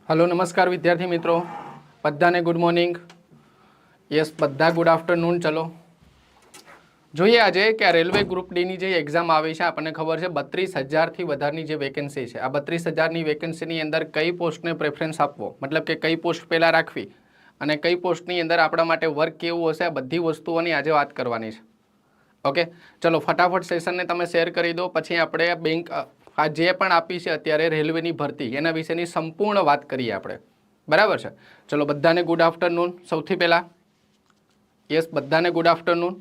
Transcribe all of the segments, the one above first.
Hello नमस्कार विद्यार्थी मित्रों, बधाने गुड मॉर्निंग। यस, बधा गुड आफ्टरनून। चलो જોઈએ આજે કે આ રેલવે ગ્રુપ ડી ની જે એક્ઝામ આવી છે આપણને ખબર છે 32,000 થી વધારની જે વેકેન્સી છે આ 32,000 ની વેકેન્સીની અંદર કઈ પોસ્ટને પ્રેફરન્સ આપવો, મતલબ કે કઈ પોસ્ટ પહેલા રાખવી અને કઈ પોસ્ટની અંદર આપણા માટે વર્ક કેવું હશે, આ બધી વસ્તુઓની આજે વાત કરવાની છે। ઓકે, ચલો ફટાફટ સેશનને તમે શેર કરી દો, પછી આપણે બેંક આ જે પણ આપી છે અત્યારે રેલવેની ભરતી એના વિશેની સંપૂર્ણ વાત કરીએ આપણે, બરાબર છે। ચલો બધાને ગુડ આફ્ટરનૂન। સૌથી પહેલા યસ, બધાને ગુડ આફ્ટરનૂન।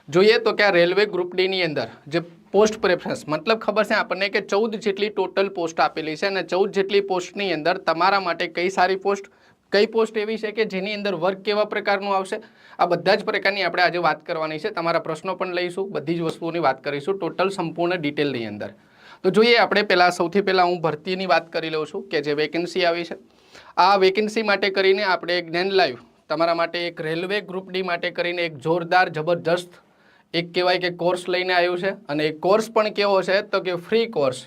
જોઈએ તો કે આ રેલવે ગ્રુપ ડી ની અંદર જે પોસ્ટ પ્રેફરન્સ મતલબ ખબર છે આપણને કે 14 જેટલી ટોટલ પોસ્ટ આપેલી છે અને 14 જેટલી પોસ્ટની અંદર તમારા માટે કઈ સારી પોસ્ટ, કઈ પોસ્ટ એવી છે કે જેની અંદર વર્ક કેવા પ્રકારનું આવશે, આ બધા જ પ્રકારની આપણે આજે વાત કરવાની છે। તમારા પ્રશ્નો પણ લઈશું, બધી જ વસ્તુઓની વાત કરીશું ટોટલ સંપૂર્ણ ડિટેલની અંદર। તો જોઈએ આપણે પહેલા સૌથી પહેલા હું ભરતીની વાત કરી લઉં છું કે જે વેકેન્સી આવી છે આ વેકેન્સી માટે કરીને આપણે એક જ્ઞાન લાઈવ તમારા માટે એક રેલવે ગ્રુપ ડી માટે કરીને એક જોરદાર જબરજસ્ત એક કહેવાય કે કોર્સ લઈને આવ્યું છે અને એ કોર્સ પણ કેવો છે તો કે ફ્રી કોર્સ,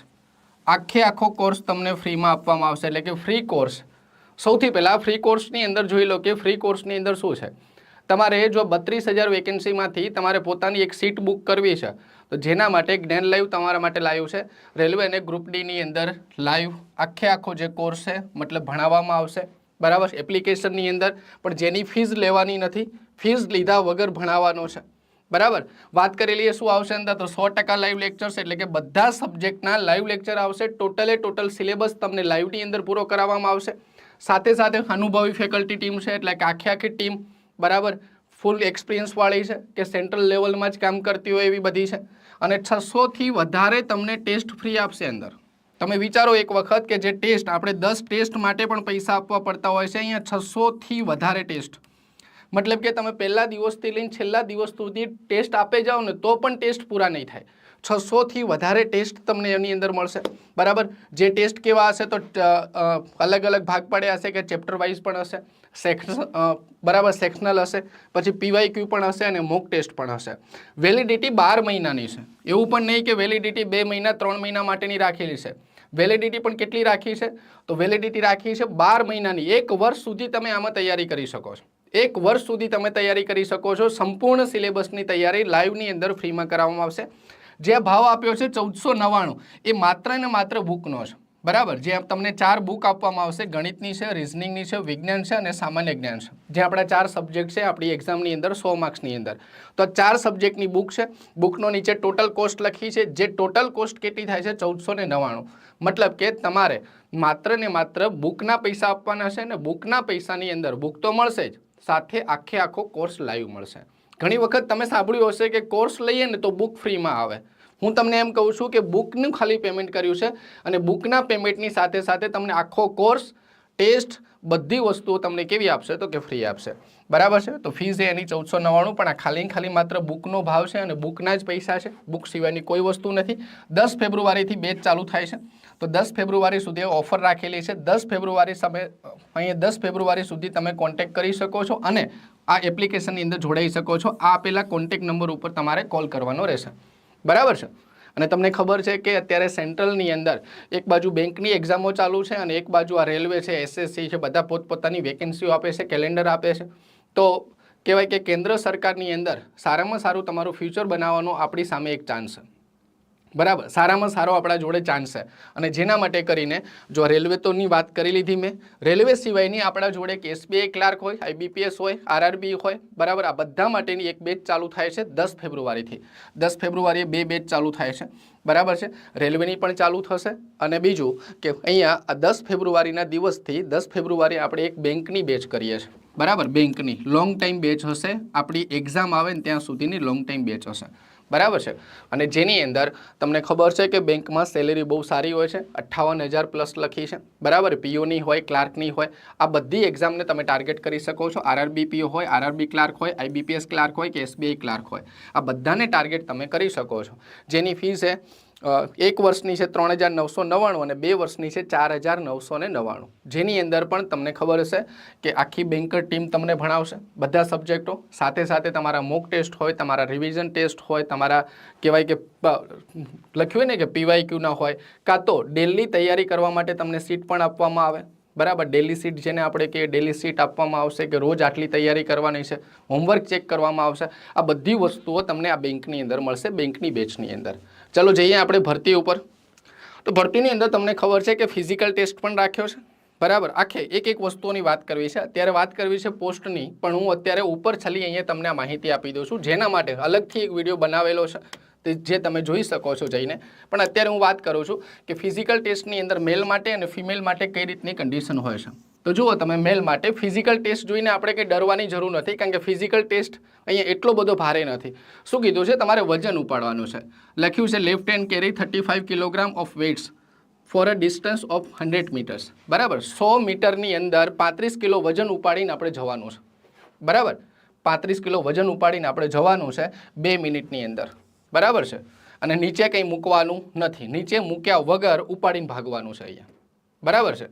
આખો કોર્સ તમને ફ્રીમાં આપવામાં આવશે, એટલે કે ફ્રી કોર્સ। સૌથી પહેલાં ફ્રી કોર્સની અંદર જોઈ લો કે ફ્રી કોર્સની અંદર શું છે। તમારે જો 32,000 વેકેન્સીમાંથી તમારે પોતાની એક સીટ બુક કરવી છે તો જેના માટે જ્ઞાન લાઈવ તમારા માટે લાઈવ છે રેલવે અને ગ્રુપ ડીની અંદર લાઈવ આખો જે કોર્સ છે મતલબ ભણાવવામાં આવશે, બરાબર। એપ્લિકેશનની અંદર પણ જેની ફીસ લેવાની નથી, ફીસ લીધા વગર ભણાવવાનો છે, બરાબર। વાત કરી લઈએ શું આવશે અંદર તો 100% લાઈવ લેક્ચર્સ, એટલે કે બધા સબ્જેક્ટના લાઈવ લેક્ચર આવશે। ટોટલ સિલેબસ તમને લાઈવની અંદર પૂરો કરાવવામાં આવશે। સાથે સાથે અનુભવી ફેકલ્ટી ટીમ છે, એટલે કે આખી ટીમ, બરાબર, ફૂલ એક્સપિરિયન્સ વાળી છે કે સેન્ટ્રલ લેવલમાં જ કામ કરતી હોય એવી બધી છે અને 600 થી વધારે તમને ટેસ્ટ ફ્રી આપશે અંદર। તમે વિચારો એક વખત કે જે ટેસ્ટ આપણે 10 ટેસ્ટ માટે પણ પૈસા આપવા પડતા હોય છે, અહીંયા 600 થી વધારે ટેસ્ટ, મતલબ કે તમે પહેલા દિવસથી લઈને છેલ્લા દિવસ સુધી ટેસ્ટ આપે જાઓ ને તો પણ ટેસ્ટ પૂરા નહીં થાય। 600 થી વધારે ટેસ્ટ તમને એની અંદર મળશે, બરાબર। જે ટેસ્ટ કેવા હશે તો અલગ અલગ ભાગ પડ્યા હશે કે ચેપ્ટર વાઇઝ પણ હશે, બરાબર, સેક્શનલ હશે, પછી પીવાયક્યુ પણ હશે અને મોક ટેસ્ટ પણ હશે। વેલિડિટી 12 મહિનાની છે, એવું પણ નહીં કે વેલિડિટી 2 મહિના 3 મહિના માટેની રાખેલી છે। વેલિડિટી પણ કેટલી રાખી છે તો વેલિડિટી રાખી છે 12 મહિનાની, 1 વર્ષ સુધી તમે આમાં તૈયારી કરી શકો છો। 1 વર્ષ સુધી તમે તૈયારી કરી શકો છો। સંપૂર્ણ સિલેબસની તૈયારી લાઈવની અંદર ફ્રીમાં કરાવવામાં આવશે। જે ભાવ આપ્યો છે 1499 એ માત્ર ને માત્ર બુકનો છે, બરાબર। જે તમને 4 બુક આપવામાં આવશે, ગણિતની છે, રિઝનિંગની છે, વિજ્ઞાન છે અને સામાન્ય જ્ઞાન છે, જે આપણા 4 સબ્જેક્ટ છે આપણી એક્ઝામની અંદર 100 માર્ક્સની અંદર। તો 4 સબ્જેક્ટની બુક છે, બુકનો નીચે ટોટલ કોસ્ટ લખી છે, જે ટોટલ કોસ્ટ કેટલી થાય છે 1499, મતલબ કે તમારે માત્ર ને માત્ર બુકના પૈસા આપવાના છે ને બુકના પૈસાની અંદર બુક તો મળશે જ, સાથે આખો કોર્સ લાઈવ મળશે। ઘણી વખત તમે સાંભળ્યું હશે કે કોર્સ લઈએ ને તો બુક ફ્રીમાં આવે, હું તમને એમ કહું છું કે બુકનું ખાલી પેમેન્ટ કર્યું છે અને બુકના પેમેન્ટની સાથે સાથે તમને આખો કોર્સ, ટેસ્ટ, બધી વસ્તુઓ તમને કેવી આપશે તો કે ફ્રી આપશે, બરાબર છે। તો ફીસ એની 1499, પણ આ ખાલી માત્ર બુકનો ભાવ છે અને બુકના જ પૈસા છે, બુક સિવાયની કોઈ વસ્તુ નથી। 10 ફેબ્રુઆરીથી બેચ ચાલુ થાય છે, તો 10 ફેબ્રુઆરી સુધી ઓફર રાખેલી છે। 10 ફેબ્રુઆરી અહીંયા 10 ફેબ્રુઆરી સુધી તમે કોન્ટેક્ટ કરી શકો છો અને આ એપ્લિકેશનની અંદર જોડાઈ શકો છો। આ આપેલા કોન્ટેક્ટ નંબર ઉપર તમારે કોલ કરવાનો રહેશે, બરાબર છે। અને તમને ખબર છે કે અત્યારે સેન્ટ્રલની અંદર એક બાજુ બેંકની એક્ઝામો ચાલુ છે અને એક બાજુ આ રેલવે છે, એસએસસી છે, બધા પોતપોતાની વેકેન્સીઓ આપે છે, કેલેન્ડર આપે છે। તો કહેવાય કે કેન્દ્ર સરકારની અંદર સારામાં સારું તમારું ફ્યુચર બનાવવાનો આપણી સામે એક ચાન્સ છે, બરાબર। સારામાં સારો આપણા જોડે ચાન્સ છે અને જેના માટે કરીને જો રેલવે તોની વાત કરી લીધી મેં, રેલવે સિવાયની આપણા જોડે કે એસબીઆઈ ક્લાર્ક હોય, આઈબીપીએસ હોય, આરઆરબી હોય, બરાબર, આ બધા માટેની એક બેચ ચાલુ થાય છે 10 ફેબ્રુઆરીથી। 10 ફેબ્રુઆરીએ 2 બેચ ચાલુ થાય છે, બરાબર છે। રેલવેની પણ ચાલુ થશે અને બીજું કે અહીંયા આ 10 ફેબ્રુઆરીના દિવસથી 10 ફેબ્રુઆરી આપણે એક બેંકની બેચ કરીએ છીએ, બરાબર। બેંકની લોંગ ટાઈમ બેચ હશે, આપણી એક્ઝામ આવે ને ત્યાં સુધીની લોંગ ટાઈમ બેચ હશે, બરાબર છે। અને જેની અંદર તમને ખબર છે કે બેંકમાં સેલેરી બહુ સારી હોય છે, 58,000 પ્લસ લખી છે, બરાબર। પીઓની હોય, ક્લાર્કની હોય, આ બધી એક્ઝામને તમે ટાર્ગેટ કરી શકો છો। આરઆરબી પીઓ હોય, આરઆરબી ક્લાર્ક હોય, આઈબીપીએસ ક્લાર્ક હોય કે એસબીઆઈ ક્લાર્ક હોય, આ બધાને ટાર્ગેટ તમે કરી શકો છો। જેની ફીસ છે 1 વર્ષની છે 3,999 અને 2 વર્ષની છે 4,999, જેની અંદર પણ તમને ખબર હશે કે આખી બેન્કર ટીમ તમને ભણાવશે બધા સબ્જેક્ટો, સાથે સાથે તમારા મોક ટેસ્ટ હોય, તમારા રિવિઝન ટેસ્ટ હોય, તમારા કહેવાય કે લખ્યું હોય ને કે પીવાયક્યુના હોય, કાં તો ડેલી તૈયારી કરવા માટે તમને સીટ પણ આપવામાં આવે, બરાબર. ડેલી સીટ જેને આપણે કહીએ, ડેલી સીટ આપવામાં આવશે કે રોજ આટલી તૈયારી કરવાની છે, હોમવર્ક ચેક કરવામાં આવશે. આ બધી વસ્તુઓ તમને આ બેંકની અંદર મળશે, બેંકની બેચની અંદર. ચલો જઈએ આપણે ભરતી ઉપર. તો ભરતીની અંદર તમને ખબર છે કે ફિઝિકલ ટેસ્ટ પણ રાખ્યો છે, બરાબર. આખે એક વસ્તુઓની વાત કરવી છે. અત્યારે વાત કરવી છે પોસ્ટની, પણ હું અત્યારે ઉપર છલી અહીંયા તમને આ માહિતી આપી દઉં છું, જેના માટે અલગથી એક વિડીયો બનાવેલો છે, જે તમે જોઈ શકો છો જઈને. પણ અત્યારે હું વાત કરું છું કે ફિઝિકલ ટેસ્ટની અંદર મેલ માટે અને ફિમેલ માટે કઈ રીતની કન્ડિશન હોય છે. તો જુઓ તમે, મેલ માટે ફિઝિકલ ટેસ્ટ જોઈને આપણે કંઈ ડરવાની જરૂર નથી, કારણ કે ફિઝિકલ ટેસ્ટ અહીંયા એટલો બધો ભારે નથી. શું કીધું છે? તમારે વજન ઉપાડવાનું છે. લખ્યું છે left hand carry 35 kilogram of weights for a distance of 100 metres. બરાબર. 100 મીટરની અંદર 35 કિલો વજન ઉપાડીને આપણે જવાનું છે, બરાબર. 35 કિલો વજન ઉપાડીને આપણે જવાનું છે 2 મિનિટની અંદર, બરાબર છે. અને નીચે કંઈ મૂકવાનું નથી, નીચે મૂક્યા વગર ઉપાડીને ભાગવાનું છે અહીંયા, બરાબર છે.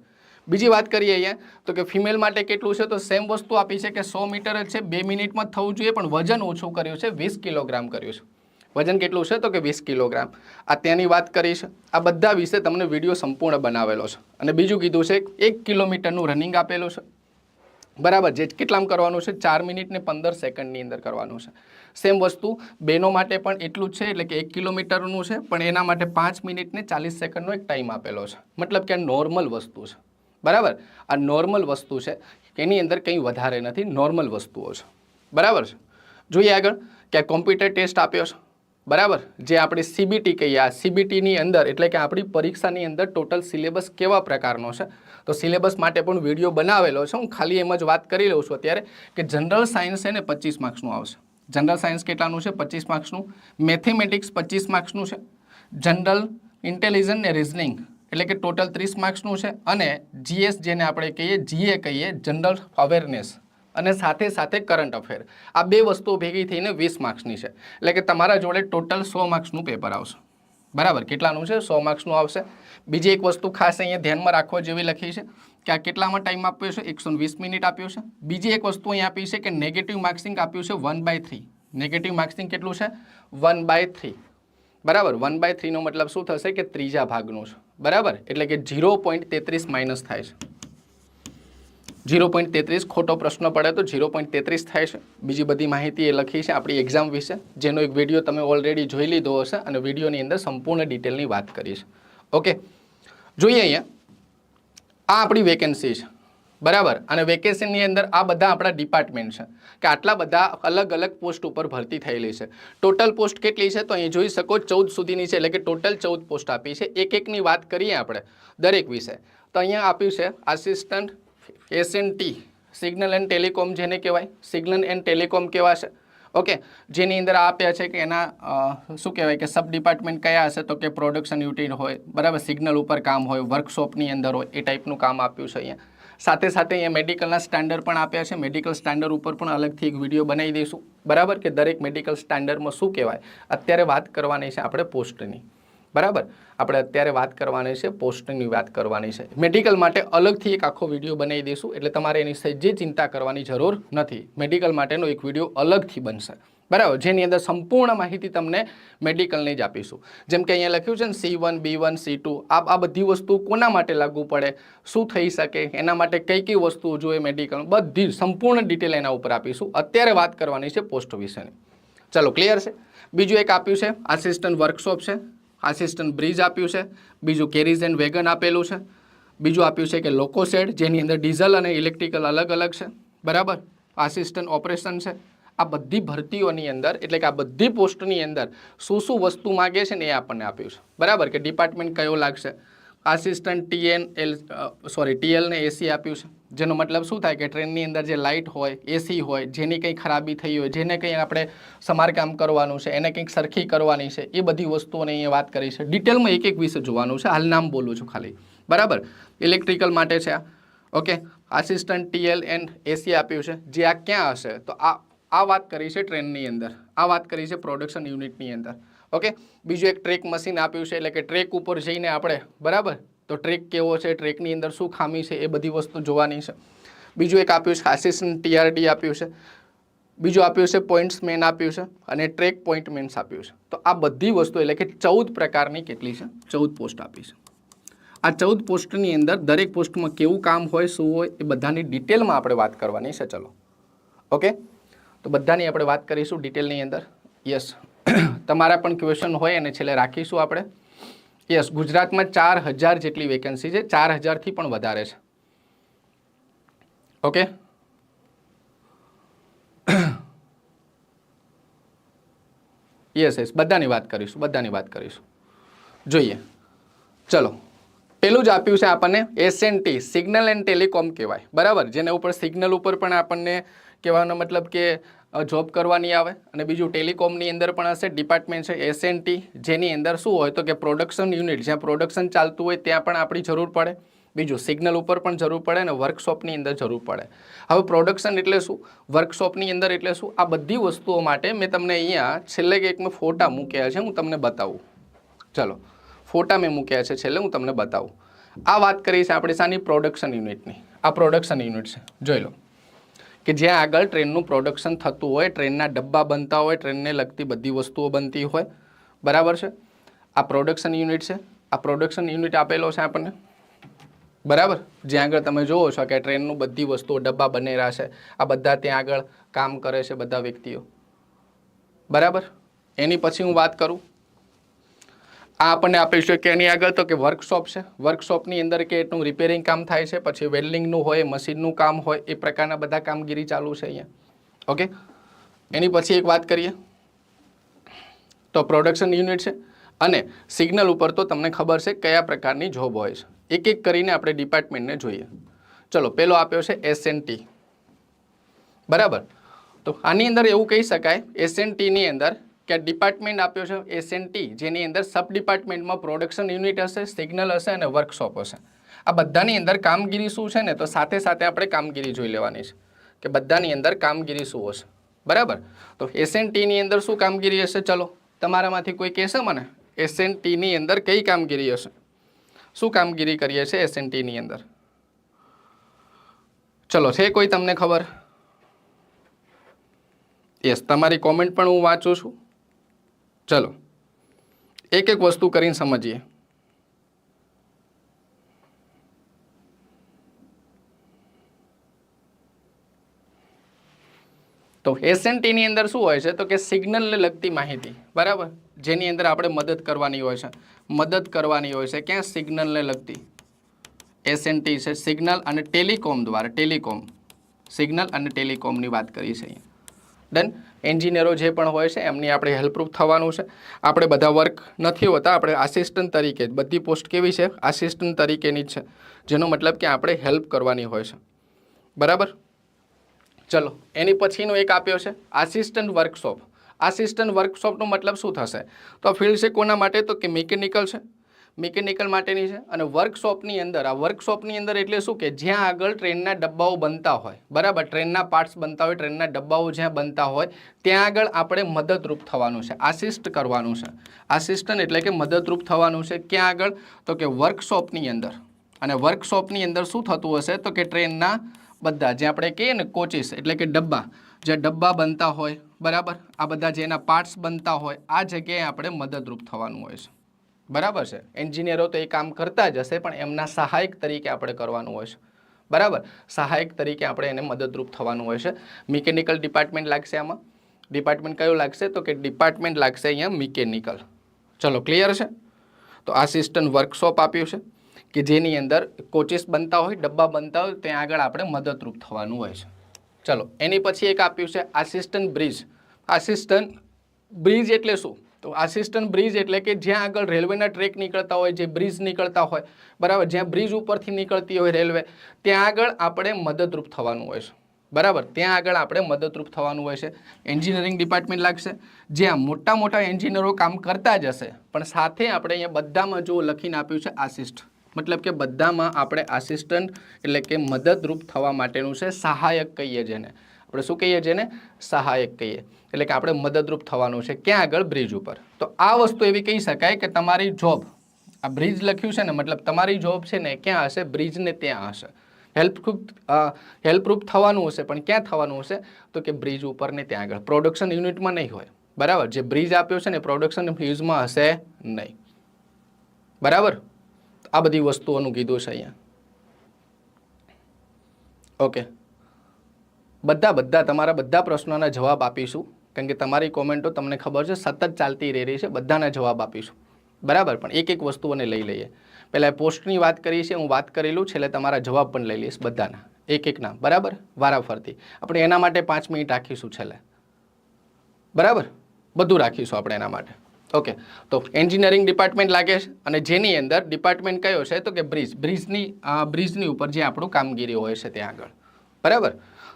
બીજી વાત કરીએ અહીંયા તો કે ફિમેલ માટે કેટલું છે, તો સેમ વસ્તુ આપી છે કે 100 મીટર જ છે, 2 મિનિટમાં થવું જોઈએ, પણ વજન ઓછું કર્યું છે, 20 કિલોગ્રામ કર્યું છે. વજન કેટલું છે? તો કે 20 કિલોગ્રામ. આ ત્યાંની વાત કરી છે. આ બધા વિશે તમને વિડીયો સંપૂર્ણ બનાવેલો છે. અને બીજું કીધું છે 1 કિલોમીટરનું રનિંગ આપેલું છે, બરાબર. જે કેટલામાં કરવાનું છે? 4 મિનિટ ને 15 સેકન્ડની અંદર કરવાનું છે. સેમ વસ્તુ બહેનો માટે પણ એટલું જ છે, એટલે કે 1 કિલોમીટરનું છે, પણ એના માટે 5 મિનિટ ને 40 સેકન્ડનો એક ટાઈમ આપેલો છે. મતલબ કે આ નોર્મલ વસ્તુ છે, બરાબર. આ નોર્મલ વસ્તુ છે, એની અંદર કંઈ વધારે નથી, નોર્મલ વસ્તુઓ છે, બરાબર છે. જોઈએ આગળ કે આ કોમ્પ્યુટર ટેસ્ટ આપ્યો છે, બરાબર. જે આપણે સીબીટી કહીએ, આ સીબીટીની અંદર એટલે કે આપણી પરીક્ષાની અંદર ટોટલ સિલેબસ કેવા પ્રકારનો છે, તો સિલેબસ માટે પણ વિડીયો બનાવેલો છે. હું ખાલી એમ જ વાત કરી લઉં છું અત્યારે કે જનરલ સાયન્સ છે ને 25 માર્ક્સનું આવશે. જનરલ સાયન્સ કેટલાનું છે? 25 માર્ક્સનું. મેથેમેટિક્સ 25 માર્ક્સનું છે. જનરલ ઇન્ટેલિજન્સ ને રિઝનિંગ એટલે કે ટોટલ 30 માર્ક્સનું છે. અને જીએસ જેને આપણે કહીએ, જીએ કહીએ, જનરલ અવેરનેસ, અને સાથે સાથે કરંટ અફેર, આ બે વસ્તુઓ ભેગી થઈને 20 માર્ક્સની છે. એટલે કે તમારા જોડે ટોટલ 100 માર્ક્સનું પેપર આવશે, બરાબર. કેટલાનું છે? 100 માર્ક્સનું આવશે. બીજી એક વસ્તુ ખાસ અહીંયા ધ્યાનમાં રાખવા જેવી લખી છે કે આ કેટલામાં ટાઈમ આપ્યો છે? 120 મિનિટ આપ્યો છે. બીજી એક વસ્તુ અહીંયા આપી છે કે નેગેટિવ માર્ક્સિંગ આપ્યું છે 1/3. નેગેટિવ માર્ક્સિંગ કેટલું છે? 1/3, બરાબર. 1/3 નો મતલબ શું થશે કે ત્રીજા ભાગનું છે, બરાબર. એટલે કે 0.33 માઇનસ થાય છે. 0.33 ખોટો પ્રશ્ન પડે તો 0.33 થાય છે. બીજી બધી માહિતી એ લખી છે આપણી એક્ઝામ વિશે, જેનો એક વિડીયો તમે ઓલરેડી જોઈ લીધો હશે, અને વિડીયોની અંદર સંપૂર્ણ ડિટેલની વાત કરી છે. ઓકે, જોઈએ અહીંયા આ આપણી વેકેન્સી છે, બરાબર. અને વેકેન્સીની અંદર આ બધા આપણા ડિપાર્ટમેન્ટ છે કે આટલા બધા અલગ અલગ પોસ્ટ ઉપર ભરતી થયેલી છે. ટોટલ પોસ્ટ કેટલી છે? તો અહીં જોઈ શકો 14 સુધીની છે, એટલે કે ટોટલ 14 પોસ્ટ આપી છે. એકની વાત કરીએ આપણે દરેક વિશે, તો અહીંયા આપ્યું છે આસિસ્ટન્ટ એસએનટી, સિગ્નલ એન્ડ ટેલિકોમ જેને કહેવાય, સિગ્નલ એન્ડ ટેલિકોમ કેવા છે, ઓકે. જેની અંદર આપ્યા છે કે એના શું કહેવાય કે સબ ડિપાર્ટમેન્ટ કયા હશે, તો કે પ્રોડક્શન યુનિટ હોય, બરાબર. સિગ્નલ ઉપર કામ હોય, વર્કશોપની અંદર હોય, એ ટાઈપનું કામ આપ્યું છે અહીંયા. સાથે સાથે અહીંયા મેડિકલના સ્ટાન્ડર્ડ પણ આપ્યા છે. મેડિકલ સ્ટાન્ડર્ડ ઉપર પણ અલગથી એક વિડીયો બનાવી દઈશું, બરાબર, કે દરેક મેડિકલ સ્ટાન્ડર્ડમાં શું કહેવાય. અત્યારે વાત કરવાની છે આપણે પોસ્ટની, બરાબર. આપણે અત્યારે વાત કરવાની છે પોસ્ટની વાત કરવાની છે. મેડિકલ માટે અલગથી એક આખો વિડીયો બનાવી દઈશું, એટલે તમારે એની સહેજે ચિંતા કરવાની જરૂર નથી. મેડિકલ માટેનો એક વિડીયો અલગથી બનશે, બરાબર, જેની અંદર સંપૂર્ણ માહિતી તમને મેડિકલની જ આપીશું. જેમ કે અહીંયા લખ્યું છે ને C1, B1, C2, આ બધી વસ્તુ કોના માટે લાગુ પડે, શું થઈ શકે, એના માટે કઈ કઈ વસ્તુઓ જોઈએ મેડિકલ, બધી સંપૂર્ણ ડિટેલ એના ઉપર આપીશું. અત્યારે વાત કરવાની છે પોસ્ટ વિશેની. ચલો, ક્લિયર છે. બીજું એક આપ્યું છે આસિસ્ટન્ટ વર્કશોપ છે, આસિસ્ટન્ટ બ્રિજ આપ્યું છે. બીજું કેરીઝ એન્ડ વેગન આપેલું છે. બીજું આપ્યું છે કે લોકો શેડ, જેની અંદર ડીઝલ અને ઇલેક્ટ્રિકલ અલગ અલગ છે, બરાબર. આસિસ્ટન્ટ ઓપરેશન છે. આ બધી ભરતીઓની અંદર એટલે કે આ બધી પોસ્ટની અંદર શું શું વસ્તુ માગે છે ને એ આપણને આપ્યું છે, બરાબર. કે ડિપાર્ટમેન્ટ કયો લાગશે. આસિસ્ટન્ટ ટીએલ ને એસી આપ્યું છે, જેનો મતલબ શું થાય કે ટ્રેનની અંદર જે લાઇટ હોય, એસી હોય, જેની કંઈ ખરાબી થઈ હોય, જેને કંઈ આપણે સમારકામ કરવાનું છે, એને કંઈક સરખી કરવાની છે, એ બધી વસ્તુઓને અહીંયા વાત કરી છે. ડિટેલમાં એક વિશે જોવાનું છે, હાલ નામ બોલું છું ખાલી, બરાબર. ઇલેક્ટ્રિકલ માટે છે આ, ઓકે. આસિસ્ટન્ટ ટીએલ એન્ડ એસી આપ્યું છે, જે આ ક્યાં હશે, તો આ વાત કરી છે ટ્રેનની અંદર, આ વાત કરી છે પ્રોડક્શન યુનિટની અંદર, ઓકે. બીજું એક ટ્રેક મશીન આપ્યું છે, એટલે કે ટ્રેક ઉપર જઈને આપણે, બરાબર, તો ટ્રેક કેવો છે, ટ્રેકની અંદર શું ખામી છે, એ બધી વસ્તુ જોવાની છે. બીજું એક આપ્યું છે આસિસ્ટન્ટ ટીઆરડી આપ્યું છે. બીજું આપ્યું છે પોઈન્ટ્સમેન આપ્યું છે, અને ટ્રેક પોઈન્ટમેન્સ આપ્યું છે. તો આ બધી વસ્તુ એટલે કે 14 પ્રકારની કેટલી છે, 14 પોસ્ટ આપી છે. આ 14 પોસ્ટની અંદર દરેક પોસ્ટમાં કેવું કામ હોય, શું હોય, એ બધાની ડિટેલમાં આપણે વાત કરવાની છે. ચલો, ઓકે, તો બધાની આપણે વાત કરીશું ડિટેલની અંદર. યસ, તમારા પણ ક્વેશ્ચન હોય અને છેલ્લે રાખીશું આપણે. યસ, ગુજરાતમાં 4000 જેટલી વેકેન્સી છે, 4000થી પણ વધારે છે. ઓકે, યસ યસ, બધાની વાત કરીશું. જોઈએ, ચલો, પેલું જ આપ્યું છે આપણને SNT, સિગ્નલ એન્ડ ટેલિકોમ કહેવાય, બરાબર, જેના ઉપર સિગ્નલ ઉપર પણ આપણને કહેવાનો મતલબ કે જોબ કરવાની આવે, અને બીજું ટેલિકોમની અંદર પણ હશે ડિપાર્ટમેન્ટ છે SNT, જેની અંદર શું હોય તો કે પ્રોડક્શન યુનિટ, જ્યાં પ્રોડક્શન ચાલતું હોય ત્યાં પણ આપણી જરૂર પડે. બીજું સિગ્નલ ઉપર પણ જરૂર પડે અને વર્કશોપની અંદર જરૂર પડે. હવે પ્રોડક્શન એટલે શું, વર્કશોપની અંદર એટલે શું, આ બધી વસ્તુઓ માટે મેં તમને અહીંયા છેલ્લે એક મેં ફોટા મૂક્યા છે, હું તમને બતાવું. ચલો, ફોટા મેં મૂક્યા છે છેલ્લે, હું તમને બતાવું. આ વાત કરી છે આપણે શાની, પ્રોડક્શન યુનિટની. આ પ્રોડક્શન યુનિટ છે, જોઈ લો, કે જ્યાં આગળ ટ્રેનનું પ્રોડક્શન થતું હોય, ટ્રેનના ડબ્બા બનતા હોય, ટ્રેનને લગતી બધી વસ્તુઓ બનતી હોય, બરાબર છે. આ પ્રોડક્શન યુનિટ છે. આ પ્રોડક્શન યુનિટ આપેલો છે આપણને, બરાબર, જ્યાં આગળ તમે જોવો છો કે ટ્રેનનું બધી વસ્તુઓ ડબ્બા બનેલા છે, આ બધા ત્યાં આગળ કામ કરે છે બધા વ્યક્તિઓ, બરાબર. એની પછી હું વાત કરું, આ આપણને આપેલું છે કે એની આગળ તો કે વર્કશોપ છે. વર્કશોપની અંદર કે એટલું રિપેરિંગ કામ થાય છે, પછી વેલ્ડિંગનું હોય, મશીનનું કામ હોય, એ પ્રકારના બધા કામગીરી ચાલુ છે અહીંયા. ઓકે, એની પછી એક વાત કરીએ તો પ્રોડક્શન યુનિટ છે. અને સિગ્નલ ઉપર તો તમને ખબર છે કયા પ્રકારની જોબ હોય છે. એક એક કરીને આપણે ડિપાર્ટમેન્ટને જોઈએ. ચલો, પેલો આપ્યો છે SNT, બરાબર. તો આની અંદર એવું કહી શકાય SNTની અંદર કે ડિપાર્ટમેન્ટ આપ્યો છે SNT, જેની અંદર સબ ડિપાર્ટમેન્ટમાં પ્રોડક્શન યુનિટ હશે, સિગ્નલ હશે અને વર્કશોપ હશે. આ બધાની અંદર કામગીરી શું છે ને, તો સાથે સાથે આપણે કામગીરી જોઈ લેવાની છે કે બધાની અંદર કામગીરી શું હશે, બરાબર. તો SNTની અંદર શું કામગીરી હશે, ચલો તમારામાંથી કોઈ કહેશે મને SNTની અંદર કઈ કામગીરી હશે, શું કામગીરી કરીએ છીએ SNTની અંદર? ચલો, છે કોઈ તમને ખબર? યસ, તમારી કોમેન્ટ પણ હું વાંચું છું. ચલો, એક એક વસ્તુ કરીને સમજીએ. તો SNTની અંદર શું હોય છે તો કે સિગ્નલને લગતી માહિતી, બરાબર, જેની અંદર આપણે મદદ કરવાની હોય છે. ક્યાં સિગ્નલને લગતી SNT છે, સિગ્નલ અને ટેલિકોમ દ્વારા, સિગ્નલ અને ટેલિકોમની વાત કરી છે અહીંયા. ડન. એન્જિનિયરો જે પણ હોય છે એમની આપણે હેલ્પરૂપ થવાનું છે. આપણે બધા વર્ક નથી હોતા, આપણે આસિસ્ટન્ટ તરીકે, બધી પોસ્ટ કેવી છે, આસિસ્ટન્ટ તરીકેની જ છે, જેનો મતલબ કે આપણે હેલ્પ કરવાની હોય છે, બરાબર. ચલો, એની પછીનો એક આપ્યો છે આસિસ્ટન્ટ વર્કશોપ. આસિસ્ટન્ટ વર્કશોપનો મતલબ શું થશે, તો આ ફિલ્ડ છે કોના માટે, તો કે મિકેનિકલ છે, મિકેનિકલ માટેની છે. અને વર્કશોપની અંદર, આ વર્કશોપની અંદર એટલે શું કે જ્યાં આગળ ટ્રેનના ડબ્બાઓ બનતા હોય, બરાબર, ટ્રેનના પાર્ટ્સ બનતા હોય, ટ્રેનના ડબ્બાઓ જ્યાં બનતા હોય ત્યાં આગળ આપણે મદદરૂપ થવાનું છે, આસિસ્ટ કરવાનું છે. આસિસ્ટન્ટ એટલે કે મદદરૂપ થવાનું છે. ક્યાં આગળ, તો કે વર્કશોપની અંદર. અને વર્કશોપની અંદર શું થતું હશે તો કે ટ્રેનના બધા જે આપણે કહીએ ને કોચિસ એટલે કે ડબ્બા, જે ડબ્બા બનતા હોય, બરાબર, આ બધા જેના પાર્ટ્સ બનતા હોય, આ જગ્યાએ આપણે મદદરૂપ થવાનું હોય છે, બરાબર છે. એન્જિનિયરો તો એ કામ કરતા જ હશે, પણ એમના સહાયક તરીકે આપણે કરવાનું હોય છે, બરાબર. સહાયક તરીકે આપણે એને મદદરૂપ થવાનું હોય છે. મિકેનિકલ ડિપાર્ટમેન્ટ લાગશે આમાં. ડિપાર્ટમેન્ટ કયું લાગશે તો કે ડિપાર્ટમેન્ટ લાગશે અહીંયા મિકેનિકલ. ચલો, ક્લિયર છે. તો આસિસ્ટન્ટ વર્કશોપ આપ્યું છે કે જેની અંદર કોચિસ બનતા હોય, ડબ્બા બનતા હોય, ત્યાં આગળ આપણે મદદરૂપ થવાનું હોય છે. ચલો, એની પછી એક આપ્યું છે આસિસ્ટન્ટ બ્રિજ. આસિસ્ટન્ટ બ્રિજ એટલે શું, તો આસિસ્ટન્ટ બ્રિજ એટલે કે જ્યાં આગળ રેલવેના ટ્રેક નીકળતા હોય, જે બ્રિજ નીકળતા હોય, બરાબર, જ્યાં બ્રિજ ઉપરથી નીકળતી હોય રેલવે, ત્યાં આગળ આપણે મદદરૂપ થવાનું હોય છે, બરાબર. ત્યાં આગળ આપણે મદદરૂપ થવાનું હોય છે. એન્જિનિયરિંગ ડિપાર્ટમેન્ટ લાગશે, જ્યાં મોટા મોટા એન્જિનિયરો કામ કરતા જ હશે, પણ સાથે આપણે અહીંયા બધામાં જો લખીને આપ્યું છે આસિસ્ટ, મતલબ કે બધામાં આપણે આસિસ્ટન્ટ એટલે કે મદદરૂપ થવા માટેનું છે, સહાયક કહીએ જેને આપણે, શું કહીએ જેને, સહાયક કહીએ. એટલે કે આપણે મદદરૂપ થવાનું છે. ક્યાં આગળ, બ્રિજ ઉપર. તો આ વસ્તુ એવી કહી શકાય કે તમારી જોબ, આ બ્રિજ લખ્યું છે ને, મતલબ તમારી જોબ છે ને ક્યાં હશે, બ્રિજને ત્યાં હશે. હેલ્પરૂપ થવાનું હશે, પણ ક્યાં થવાનું હશે તો કે બ્રિજ ઉપર ને ત્યાં આગળ. પ્રોડક્શન યુનિટમાં નહીં હોય, બરાબર. જે બ્રિજ આપ્યો છે ને પ્રોડક્શન યુઝમાં હશે નહીં, બરાબર. આ બધી વસ્તુઓનું કીધું છે અહીંયા. ઓકે, બધા તમારા બધા પ્રશ્નોના જવાબ આપીશું, કારણ કે તમારી કોમેન્ટો તમને ખબર છે સતત ચાલતી રહી છે, બધાના જવાબ આપીશું. બરાબર, પણ એક એક વસ્તુઓને લઈ લઈએ. પહેલાં પોસ્ટની વાત કરી છે, હું વાત કરેલું, છેલ્લે તમારા જવાબ પણ લઈ લઈશ બધાના, એક એક નામ. બરાબર, વારાફરતી. આપણે એના માટે 5 મિનિટ રાખીશું છેલ્લે. બરાબર, બધું રાખીશું આપણે એના માટે. ઓકે, તો એન્જિનિયરિંગ ડિપાર્ટમેન્ટ લાગે છે, અને જેની અંદર ડિપાર્ટમેન્ટ કયો છે તો કે બ્રિજની ઉપર જે આપણું કામગીરી હોય છે ત્યાં આગળ. બરાબર,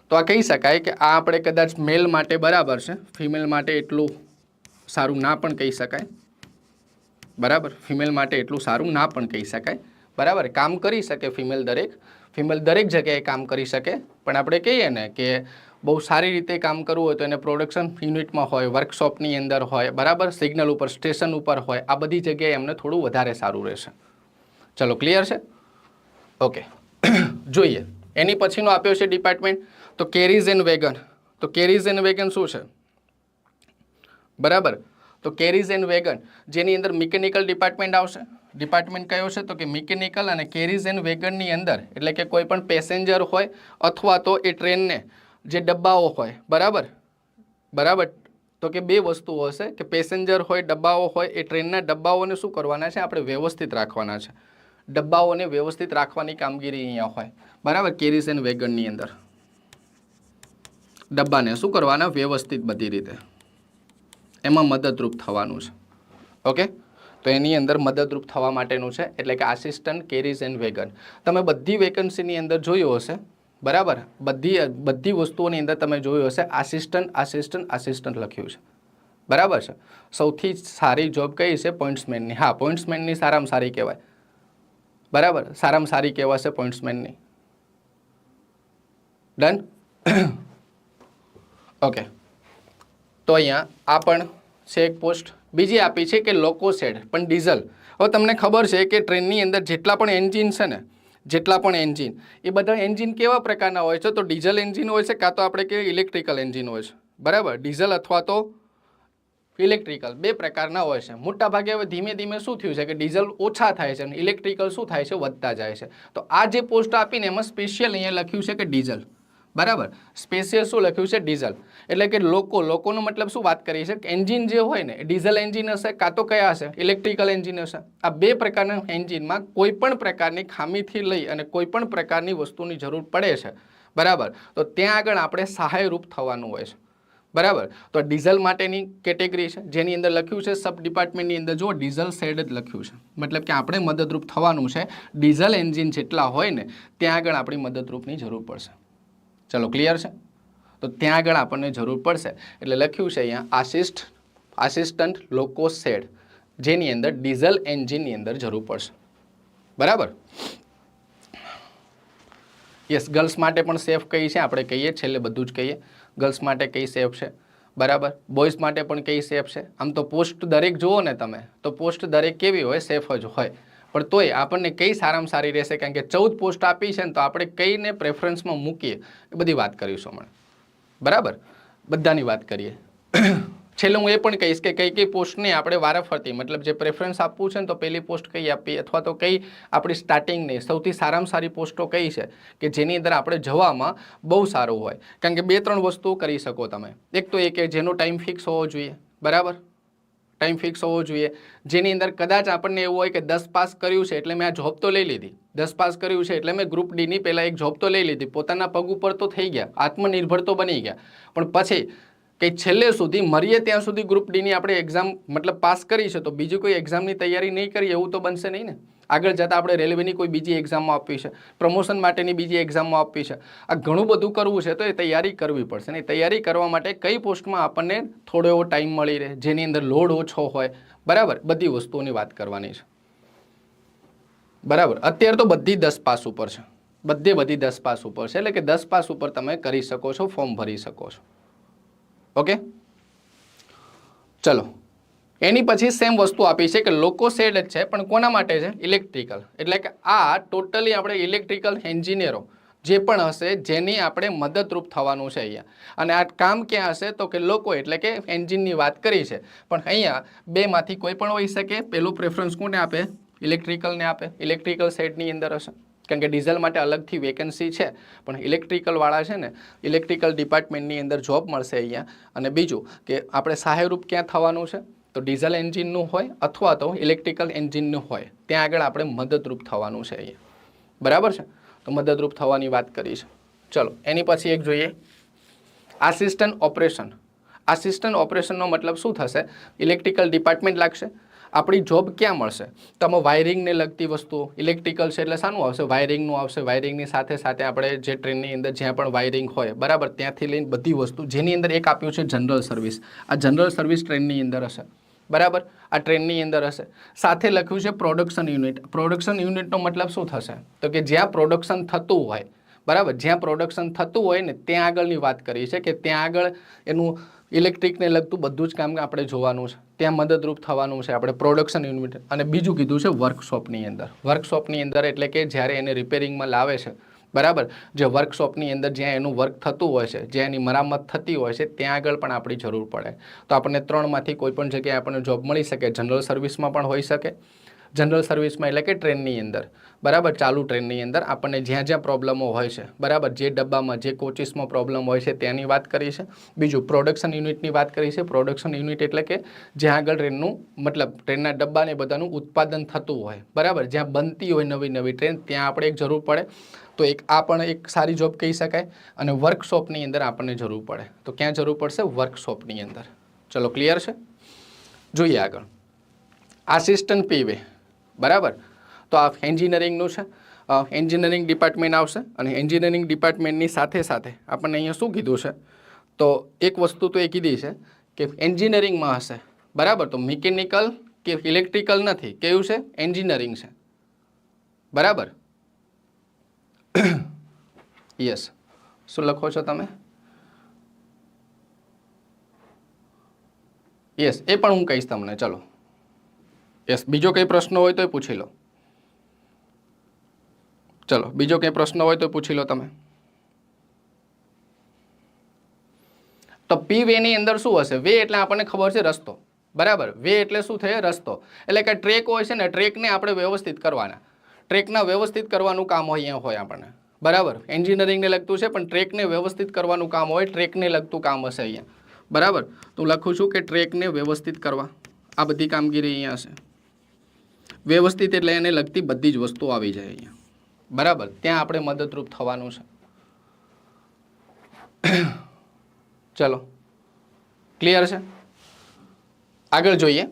તો આ કહી શકાય કે આ આપણે કદાચ મેલ માટે બરાબર છે, ફિમેલ માટે એટલું સારું ના પણ કહી શકાય. બરાબર, ફિમેલ માટે એટલું સારું ના પણ કહી શકાય. બરાબર, કામ કરી શકે ફિમેલ દરેક જગ્યાએ કામ કરી શકે, પણ આપણે કહીએ ને કે બહુ સારી રીતે કામ કરવું હોય તો એને પ્રોડક્શન યુનિટમાં હોય, વર્કશોપની અંદર હોય, બરાબર, સિગ્નલ ઉપર, સ્ટેશન ઉપર હોય, આ બધી જગ્યાએ એમને થોડું વધારે સારું રહેશે. ચલો, ક્લિયર છે? ઓકે, જોઈએ એની પછીનો આપ્યો છે ડિપાર્ટમેન્ટ તો કેરીઝ એન્ડ વેગન. તો કેરીઝ એન્ડ વેગન શું છે? બરાબર, તો કેરીઝ એન્ડ વેગન જેની અંદર મિકેનિકલ ડિપાર્ટમેન્ટ આવશે. ડિપાર્ટમેન્ટ કયો છે તો કે મિકેનિકલ, અને કેરીઝ એન્ડ વેગનની અંદર એટલે કે કોઈ પણ પેસેન્જર હોય અથવા તો એ ટ્રેનને જે ડબ્બાઓ હોય, બરાબર, તો કે બે વસ્તુઓ હશે કે પેસેન્જર હોય, ડબ્બાઓ હોય, એ ટ્રેનના ડબ્બાઓને શું કરવાના છે આપણે વ્યવસ્થિત રાખવાના છે. ડબ્બાઓને વ્યવસ્થિત રાખવાની કામગીરી અહીંયા હોય. બરાબર, કેરીઝ એન્ડ વેગનની અંદર ડબ્બાને શું કરવાના વ્યવસ્થિત બધી રીતે એમાં મદદરૂપ થવાનું છે. ઓકે, તો એની અંદર મદદરૂપ થવા માટેનું છે, એટલે કે આસિસ્ટન્ટ કેરીઝ એન્ડ વેગન. તમે બધી વેકન્સીની અંદર જોયું હશે, બરાબર, બધી વસ્તુઓની અંદર તમે જોયું હશે આસિસ્ટન્ટ લખ્યું છે. બરાબર છે. સૌથી સારી જોબ કઈ છે? પોઈન્ટ્સમેનની. હા, પોઈન્ટ્સમેનની સારામાં સારી કહેવાય. બરાબર, સારામાં સારી કહેવાશે પોઈન્ટ્સમેનની. ડન. ઓકે, તો અહીંયા આ પણ છે એક પોસ્ટ. બીજી આપી છે કે લોકો શેડ પણ ડીઝલ. હવે તમને ખબર છે કે ટ્રેનની અંદર જેટલા પણ એન્જિન છે ને, એ બધા એન્જિન કેવા પ્રકારના હોય છે? તો ડીઝલ એન્જિન હોય છે, કાં તો આપણે કે ઇલેક્ટ્રિકલ એન્જિન હોય છે. બરાબર, ડીઝલ અથવા તો ઇલેક્ટ્રિકલ, બે પ્રકારના હોય છે. મોટા ભાગે હવે ધીમે ધીમે શું થયું છે કે ડીઝલ ઓછા થાય છે અને ઇલેક્ટ્રિકલ શું થાય છે? વધતા જાય છે. તો આ જે પોસ્ટ આપીને એમાં સ્પેશિયલ અહીંયા લખ્યું છે કે ડીઝલ. બરાબર, સ્પેશિયલ શું લખ્યું છે? ડીઝલ. એટલે કે લોકોનો મતલબ શું વાત કરી છે કે એન્જિન જે હોય ને ડીઝલ એન્જિન હશે, કાં તો કયા હશે? ઇલેક્ટ્રિકલ એન્જિન હશે. આ બે પ્રકારના એન્જિનમાં કોઈ પણ પ્રકારની ખામીથી લઈ અને કોઈ પણ પ્રકારની વસ્તુની જરૂર પડે છે, બરાબર, તો ત્યાં આગળ આપણે સહાયરૂપ થવાનું હોય છે. બરાબર, તો ડીઝલ માટેની કેટેગરી છે, જેની અંદર લખ્યું છે સબ ડિપાર્ટમેન્ટની અંદર જો ડીઝલ શેડ જ લખ્યું છે, મતલબ કે આપણે મદદરૂપ થવાનું છે. ડીઝલ એન્જિન જેટલા હોય ને ત્યાં આગળ આપણી મદદરૂપની જરૂર પડશે. ચલો, ક્લિયર છે? તો ત્યાં આગળ આપણને જરૂર પડશે, એટલે લખ્યું છે અહીંયા આસિસ્ટન્ટ લોકો શેડ, જેની અંદર ડીઝલ એન્જિનની અંદર જરૂર પડશે. બરાબર, યસ. ગર્લ્સ માટે પણ સેફ કઈ છે આપણે કહીએ, છેલ્લે બધું જ કહીએ. ગર્લ્સ માટે કઈ સેફ છે? બરાબર, બોયઝ માટે પણ કઈ સેફ છે? આમ તો પોસ્ટ દરેક જુઓ ને તમે, તો પોસ્ટ દરેક કેવી હોય? સેફ જ હોય. પણ તોય આપણને કઈ સારામાં સારી રહેશે? કારણ કે 14 પોસ્ટ આપી છે ને, તો આપણે કઈને પ્રેફરન્સમાં મૂકીએ એ બધી વાત કરીશું હમણાં. બરાબર, બધાની વાત કરીએ. છેલ્લે હું એ પણ કહીશ કે કઈ પોસ્ટને આપણે વારાફરતી, મતલબ જે પ્રેફરન્સ આપવું છે ને, તો પહેલી પોસ્ટ કઈ આપીએ, અથવા તો કઈ આપણી સ્ટાર્ટિંગની સૌથી સારામાં સારી પોસ્ટો કઈ છે કે જેની અંદર આપણે જવામાં બહુ સારું હોય. કારણ કે 2-3 વસ્તુઓ કરી શકો તમે. એક તો એ કે જેનો ટાઈમ ફિક્સ હોવો જોઈએ. બરાબર, ટાઈમ ફિક્સ હોવો જોઈએ, જેની અંદર કદાચ આપણને એવું હોય કે 10 પાસ કર્યું છે એટલે મેં આ જોબ તો લઈ લીધી, 10 પાસ કર્યું છે એટલે મેં ગ્રુપ ડીની પહેલાં એક જોબ તો લઈ લીધી, પોતાના પગ ઉપર તો થઈ ગયા, આત્મનિર્ભર તો બની ગયા, પણ પછી કે છેલ્લે સુધી મરીએ ત્યાં સુધી ગ્રુપ ડીની આપણે એક્ઝામ મતલબ પાસ કરી છે, તો બીજી કોઈ એક્ઝામની તૈયારી નહીં કરીએ એવું તો બનશે નહીં ને. આગળ જતાં આપણે રેલવેની કોઈ બીજી એક્ઝામમાં આપવી છે, પ્રમોશન માટેની બીજી એક્ઝામમાં આપવી છે, આ ઘણું બધું કરવું છે, તો એ તૈયારી કરવી પડશે. ને તૈયારી કરવા માટે કઈ પોસ્ટમાં આપણને થોડો એવો ટાઈમ મળી રહે, જેની અંદર લોડ ઓછો હોય. બરાબર, બધી વસ્તુઓની વાત કરવાની છે. બરાબર, અત્યારે તો બધી 10 પાસ ઉપર છે, બધી 10 પાસ ઉપર છે, એટલે કે 10 પાસ ઉપર તમે કરી શકો છો, ફોર્મ ભરી શકો છો. ઓકે, ચલો. એની પછી સેમ વસ્તુ આપી છે કે લોકો શેડ જ છે, પણ કોના માટે છે? ઇલેક્ટ્રિકલ. એટલે કે આ ટોટલી આપણે ઇલેક્ટ્રિકલ એન્જિનિયરો જે પણ હશે જેની આપણે મદદરૂપ થવાનું છે અહીંયા. અને આ કામ ક્યાં હશે? તો કે લોકો, એટલે કે એન્જિનની વાત કરી છે, પણ અહીંયા બેમાંથી કોઈ પણ હોઈ શકે. પહેલું પ્રેફરન્સ કોને આપે? ઇલેક્ટ્રિકલને આપે, ઇલેક્ટ્રિકલ સાઇડની અંદર હશે, કારણ કે ડીઝલ માટે અલગથી વેકેન્સી છે, પણ ઇલેક્ટ્રિકલવાળા છે ને ઇલેક્ટ્રિકલ ડિપાર્ટમેન્ટની અંદર જોબ મળશે અહીંયા. અને બીજું કે આપણે સહાયરૂપ ક્યાં થવાનું છે, તો ડીઝલ એન્જિનનું હોય અથવા તો ઇલેક્ટ્રિકલ એન્જિનનું હોય ત્યાં આગળ આપણે મદદરૂપ થવાનું છે અહીંયા. બરાબર છે, તો મદદરૂપ થવાની વાત કરી છે. ચલો એની પછી એક જોઈએ આસિસ્ટન્ટ ઓપરેશન. આસિસ્ટન્ટ ઓપરેશનનો મતલબ શું થશે, ઇલેક્ટ્રિકલ ડિપાર્ટમેન્ટ લાગશે. આપણી જોબ ક્યાં મળશે, તો આમાં વાયરિંગને લગતી વસ્તુઓ, ઇલેક્ટ્રિકલ છે એટલે શાનું આવશે, વાયરિંગનું આવશે. વાયરિંગની સાથે સાથે આપણે જે ટ્રેનની અંદર જ્યાં પણ વાયરિંગ હોય બરાબર ત્યાંથી લઈને બધી વસ્તુ, જેની અંદર એક આપ્યું છે જનરલ સર્વિસ. આ જનરલ સર્વિસ ટ્રેનની અંદર હશે બરાબર, આ ટ્રેનની અંદર હશે. સાથે લખ્યું છે પ્રોડક્શન યુનિટ. પ્રોડક્શન યુનિટનો મતલબ શું થશે, તો કે જ્યાં પ્રોડક્શન થતું હોય બરાબર, જ્યાં પ્રોડક્શન થતું હોય ને ત્યાં આગળની વાત કરી છે કે ત્યાં આગળ એનું ઇલેક્ટ્રિકને લગતું બધું જ કામ આપણે જોવાનું છે, ત્યાં મદદરૂપ થવાનું છે આપણે પ્રોડક્શન યુનિટ. અને બીજું કીધું છે વર્કશોપની અંદર. વર્કશોપની અંદર એટલે કે જ્યારે એને રિપેરિંગમાં લાવે છે બરાબર, જે વર્કશોપની અંદર જ્યાં એનું વર્ક થતું હોય છે, જ્યાં એની મરામત થતી હોય છે ત્યાં આગળ પણ આપણી જરૂર પડે. તો આપણને ત્રણમાંથી કોઈ પણ જગ્યાએ આપણને જોબ મળી શકે. જનરલ સર્વિસમાં પણ હોઈ શકે, જનરલ સર્વિસમાં એટલે કે ટ્રેનની અંદર બરાબર, ચાલુ ટ્રેનની અંદર આપણને જ્યાં જ્યાં પ્રોબ્લેમો હોય છે બરાબર, જે ડબ્બામાં જે કોચિસમાં પ્રોબ્લેમ હોય છે ત્યાંની વાત કરી છે. બીજું પ્રોડક્શન યુનિટની વાત કરી છે. પ્રોડક્શન યુનિટ એટલે કે જ્યાં આગળ ટ્રેનનું મતલબ ટ્રેનના ડબ્બાને બધાનું ઉત્પાદન થતું હોય બરાબર, જ્યાં બનતી હોય નવી નવી ટ્રેન ત્યાં આપણે એક જરૂર પડે. તો એક આ પણ એક સારી જોબ કહી શકાય. અને વર્કશોપની અંદર આપણને જરૂર પડે, તો ક્યાં જરૂર પડશે, વર્કશોપની અંદર. ચલો ક્લિયર છે, જોઈએ આગળ આસિસ્ટન્ટ પીવે બરાબર. તો આ એન્જિનિયરિંગનું છે, એન્જિનિયરિંગ ડિપાર્ટમેન્ટ આવશે. અને એન્જિનિયરિંગ ડિપાર્ટમેન્ટની સાથે સાથે આપણને અહીંયા શું કીધું છે, તો એક વસ્તુ તો એ કીધી છે કે એન્જિનિયરિંગમાં હશે બરાબર. તો મિકેનિકલ કે ઇલેક્ટ્રિકલ નથી, કેવું છે, એન્જિનિયરિંગ છે બરાબર. યસ, શું લખો છો તમે, યસ એ પણ હું કહીશ તમને. ચલો યસ, બીજો કંઈ પ્રશ્ન હોય તો પૂછી લો. ચલો બીજો કંઈ પ્રશ્ન હોય તો પૂછી લો તમે. તો પી વેની અંદર શું હશે, વે એટલે આપણને ખબર છે રસ્તો બરાબર. વે એટલે શું થાય, રસ્તો. એટલે કે ટ્રેક હોય છે ને, ટ્રેકને આપણે વ્યવસ્થિત કરવાના, ટ્રેકના વ્યવસ્થિત કરવાનું કામ હોય અહીંયા હોય આપણને બરાબર. એન્જિનિયરિંગને લગતું છે પણ ટ્રેકને વ્યવસ્થિત કરવાનું કામ હોય, ટ્રેકને લગતું કામ હશે અહીંયા બરાબર. તો હું લખું છું કે ટ્રેકને વ્યવસ્થિત કરવા, આ બધી કામગીરી અહીંયા હશે. વ્યવસ્થિત એટલે એને લગતી બધી જ વસ્તુઓ આવી જાય અહીંયા બરાબર, ત્યાં આપણે મદદરૂપ થવાનું છે. ચલો ક્લિયર છે, આગળ જોઈએ.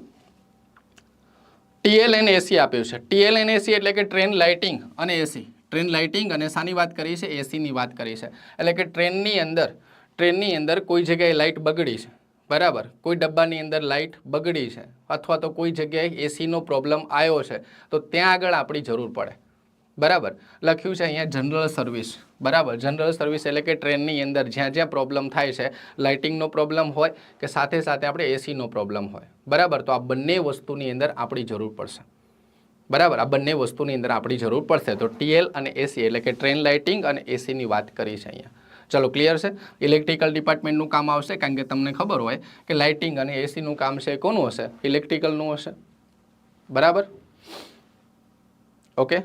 ટીએલ એન્ડ એસી આપ્યું છે. ટીએલ એન્ડ એસી એટલે કે ટ્રેન લાઇટિંગ અને એસી. ટ્રેન લાઇટિંગ અને શાની વાત કરી છે, એસીની વાત કરી છે. એટલે કે ટ્રેનની અંદર કોઈ જગ્યાએ લાઇટ બગડી છે બરાબર, કોઈ ડબ્બાની અંદર લાઇટ બગડી છે અથવા તો કોઈ જગ્યાએ એસીનો પ્રોબ્લેમ આવ્યો છે, તો ત્યાં આગળ આપણી જરૂર પડે બરાબર. લખ્યું છે અહીંયા જનરલ સર્વિસ બરાબર. જનરલ સર્વિસ એટલે કે ટ્રેનની અંદર જ્યાં જ્યાં પ્રોબ્લેમ થાય છે, લાઇટિંગનો પ્રોબ્લેમ હોય કે સાથે સાથે આપણે એસીનો પ્રોબ્લેમ હોય બરાબર, તો આ બંને વસ્તુની અંદર આપણી જરૂર પડશે બરાબર. આ બંને વસ્તુની અંદર આપણી જરૂર પડશે. તો ટીએલ અને એસી એટલે કે ટ્રેન લાઇટિંગ અને એસીની વાત કરી છે અહીંયા. ચલો ક્લિયર છે. ઇલેક્ટ્રિકલ ડિપાર્ટમેન્ટનું કામ આવશે, કારણ કે તમને ખબર હોય કે લાઇટિંગ અને એસીનું કામ છે કોનું હશે, ઇલેક્ટ્રિકલનું હશે બરાબર. ઓકે,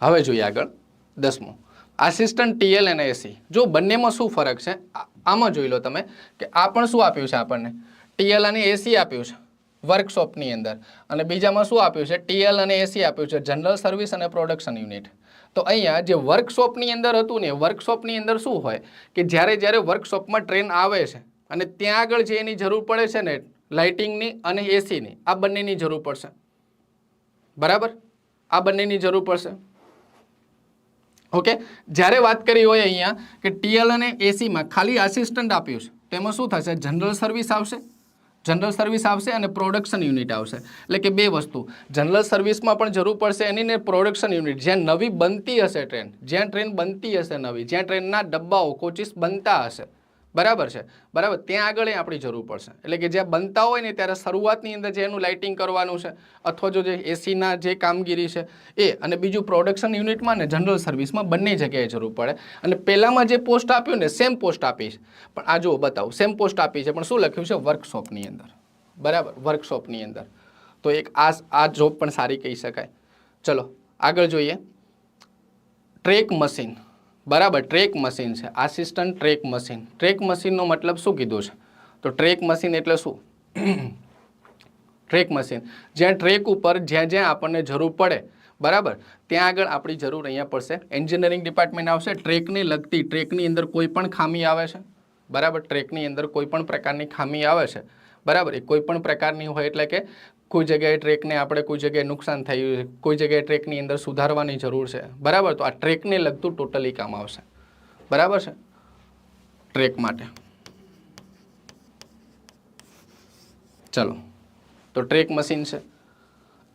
હવે જોઈએ આગળ 10મું આસિસ્ટન્ટ ટીએલ અને એસી. જો બંનેમાં શું ફરક છે આમાં જોઈ લો તમે કે આ પણ શું આપ્યું છે આપણને, ટીએલ અને એસી આપ્યું છે વર્કશોપની અંદર, અને બીજામાં શું આપ્યું છે, ટીએલ અને એસી આપ્યું છે જનરલ સર્વિસ અને પ્રોડક્શન યુનિટ. તો અહીંયા જે વર્કશોપની અંદર હતું ને, વર્કશોપની અંદર શું હોય કે જ્યારે વર્કશોપમાં ટ્રેન આવે છે અને ત્યાં આગળ જે એની જરૂર પડે છે ને લાઇટિંગની અને એસીની, આ બંનેની જરૂર પડશે બરાબર, આ બંનેની જરૂર પડશે. ઓકે, જ્યારે વાત કરી હોય અહીંયા કે ટીએલ અને એસીમાં ખાલી આસિસ્ટન્ટ આપ્યું છે, તેમાં શું થશે, જનરલ સર્વિસ આવશે, જનરલ સર્વિસ આવશે અને પ્રોડક્શન યુનિટ આવશે. એટલે કે બે વસ્તુ, જનરલ સર્વિસમાં પણ જરૂર પડશે એની ને પ્રોડક્શન યુનિટ, જ્યાં નવી બનતી હશે ટ્રેન, જ્યાં ટ્રેન બનતી હશે નવી, જ્યાં ટ્રેનના ડબ્બાઓ કોચિસ બનતા હશે બરાબર છે બરાબર, ત્યાં આગળ આપણી જરૂર પડશે. એટલે કે જ્યાં બનતા હોય ને ત્યારે શરૂઆતની અંદર જે એનું લાઇટિંગ કરવાનું છે અથવા જો જે એસીના જે કામગીરી છે એ, અને બીજું પ્રોડક્શન યુનિટમાં ને જનરલ સર્વિસમાં બંને જગ્યાએ જરૂર પડે. અને પહેલામાં જે પોસ્ટ આપ્યું ને સેમ પોસ્ટ આપી છે, પણ આ જો બતાવું સેમ પોસ્ટ આપી છે પણ શું લખ્યું છે, વર્કશોપની અંદર બરાબર, વર્કશોપની અંદર. તો એક આ જોબ પણ સારી કહી શકાય. ચલો આગળ જોઈએ. ટ્રેક મશીન, બરાબર, ટ્રેક મશીન છે, આસિસ્ટન્ટ ટ્રેક મશીન. ટ્રેક મશીનનો મતલબ શું કીધું છે? તો ટ્રેક મશીન એટલે શું? ટ્રેક મશીન જ્યાં ટ્રેક ઉપર જ્યાં જ્યાં આપણને જરૂર પડે, બરાબર, ત્યાં આગળ આપણી જરૂર અહીંયા પડશે. એન્જિનિયરિંગ ડિપાર્ટમેન્ટ આવશે. ટ્રેકને લગતી, ટ્રેકની અંદર કોઈ પણ ખામી આવે છે, બરાબર, ટ્રેકની અંદર કોઈ પણ પ્રકારની ખામી આવે છે, બરાબર, એ કોઈ પણ પ્રકારની હોય એટલે કે કોઈ જગ્યાએ ટ્રેકને આપણે કોઈ જગ્યાએ નુકસાન થયું છે, કોઈ જગ્યાએ ટ્રેકની અંદર સુધારવાની જરૂર છે, બરાબર, તો આ ટ્રેકને લગતું ટોટલી કામ આવશે, બરાબર છે, ટ્રેક માટે. ચલો, તો ટ્રેક મશીન છે.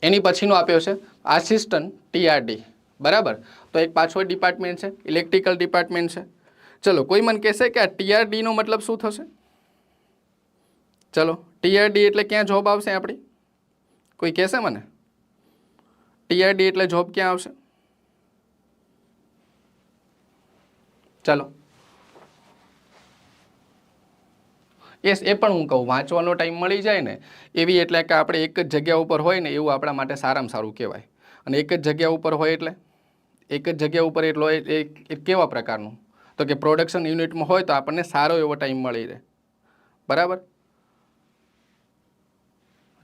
એની પછીનો આપ્યો છે આસિસ્ટન્ટ ટીઆરડી, બરાબર, તો એક પાછો ડિપાર્ટમેન્ટ છે, ઇલેક્ટ્રિકલ ડિપાર્ટમેન્ટ છે. ચલો, કોઈ મને કહેશે કે આ ટીઆરડીનો મતલબ શું થશે? ચલો, ટીઆરડી એટલે ક્યાં જોબ આવશે આપણી? કોઈ કહેશે મને? ટીઆરડી એટલે જોબ ક્યાં આવશે? ચલો, યસ, એ પણ હું કહું, વાંચવાનો ટાઈમ મળી જાય ને એવી, એટલે કે આપણે એક જ જગ્યા ઉપર હોય ને એવું આપણા માટે સારામાં સારું કહેવાય. અને એક જ જગ્યા ઉપર હોય એટલે એક જ જગ્યા ઉપર એટલો એ કેવા પ્રકારનું? તો કે પ્રોડક્શન યુનિટમાં હોય તો આપણને સારો એવો ટાઈમ મળી રહે, બરાબર.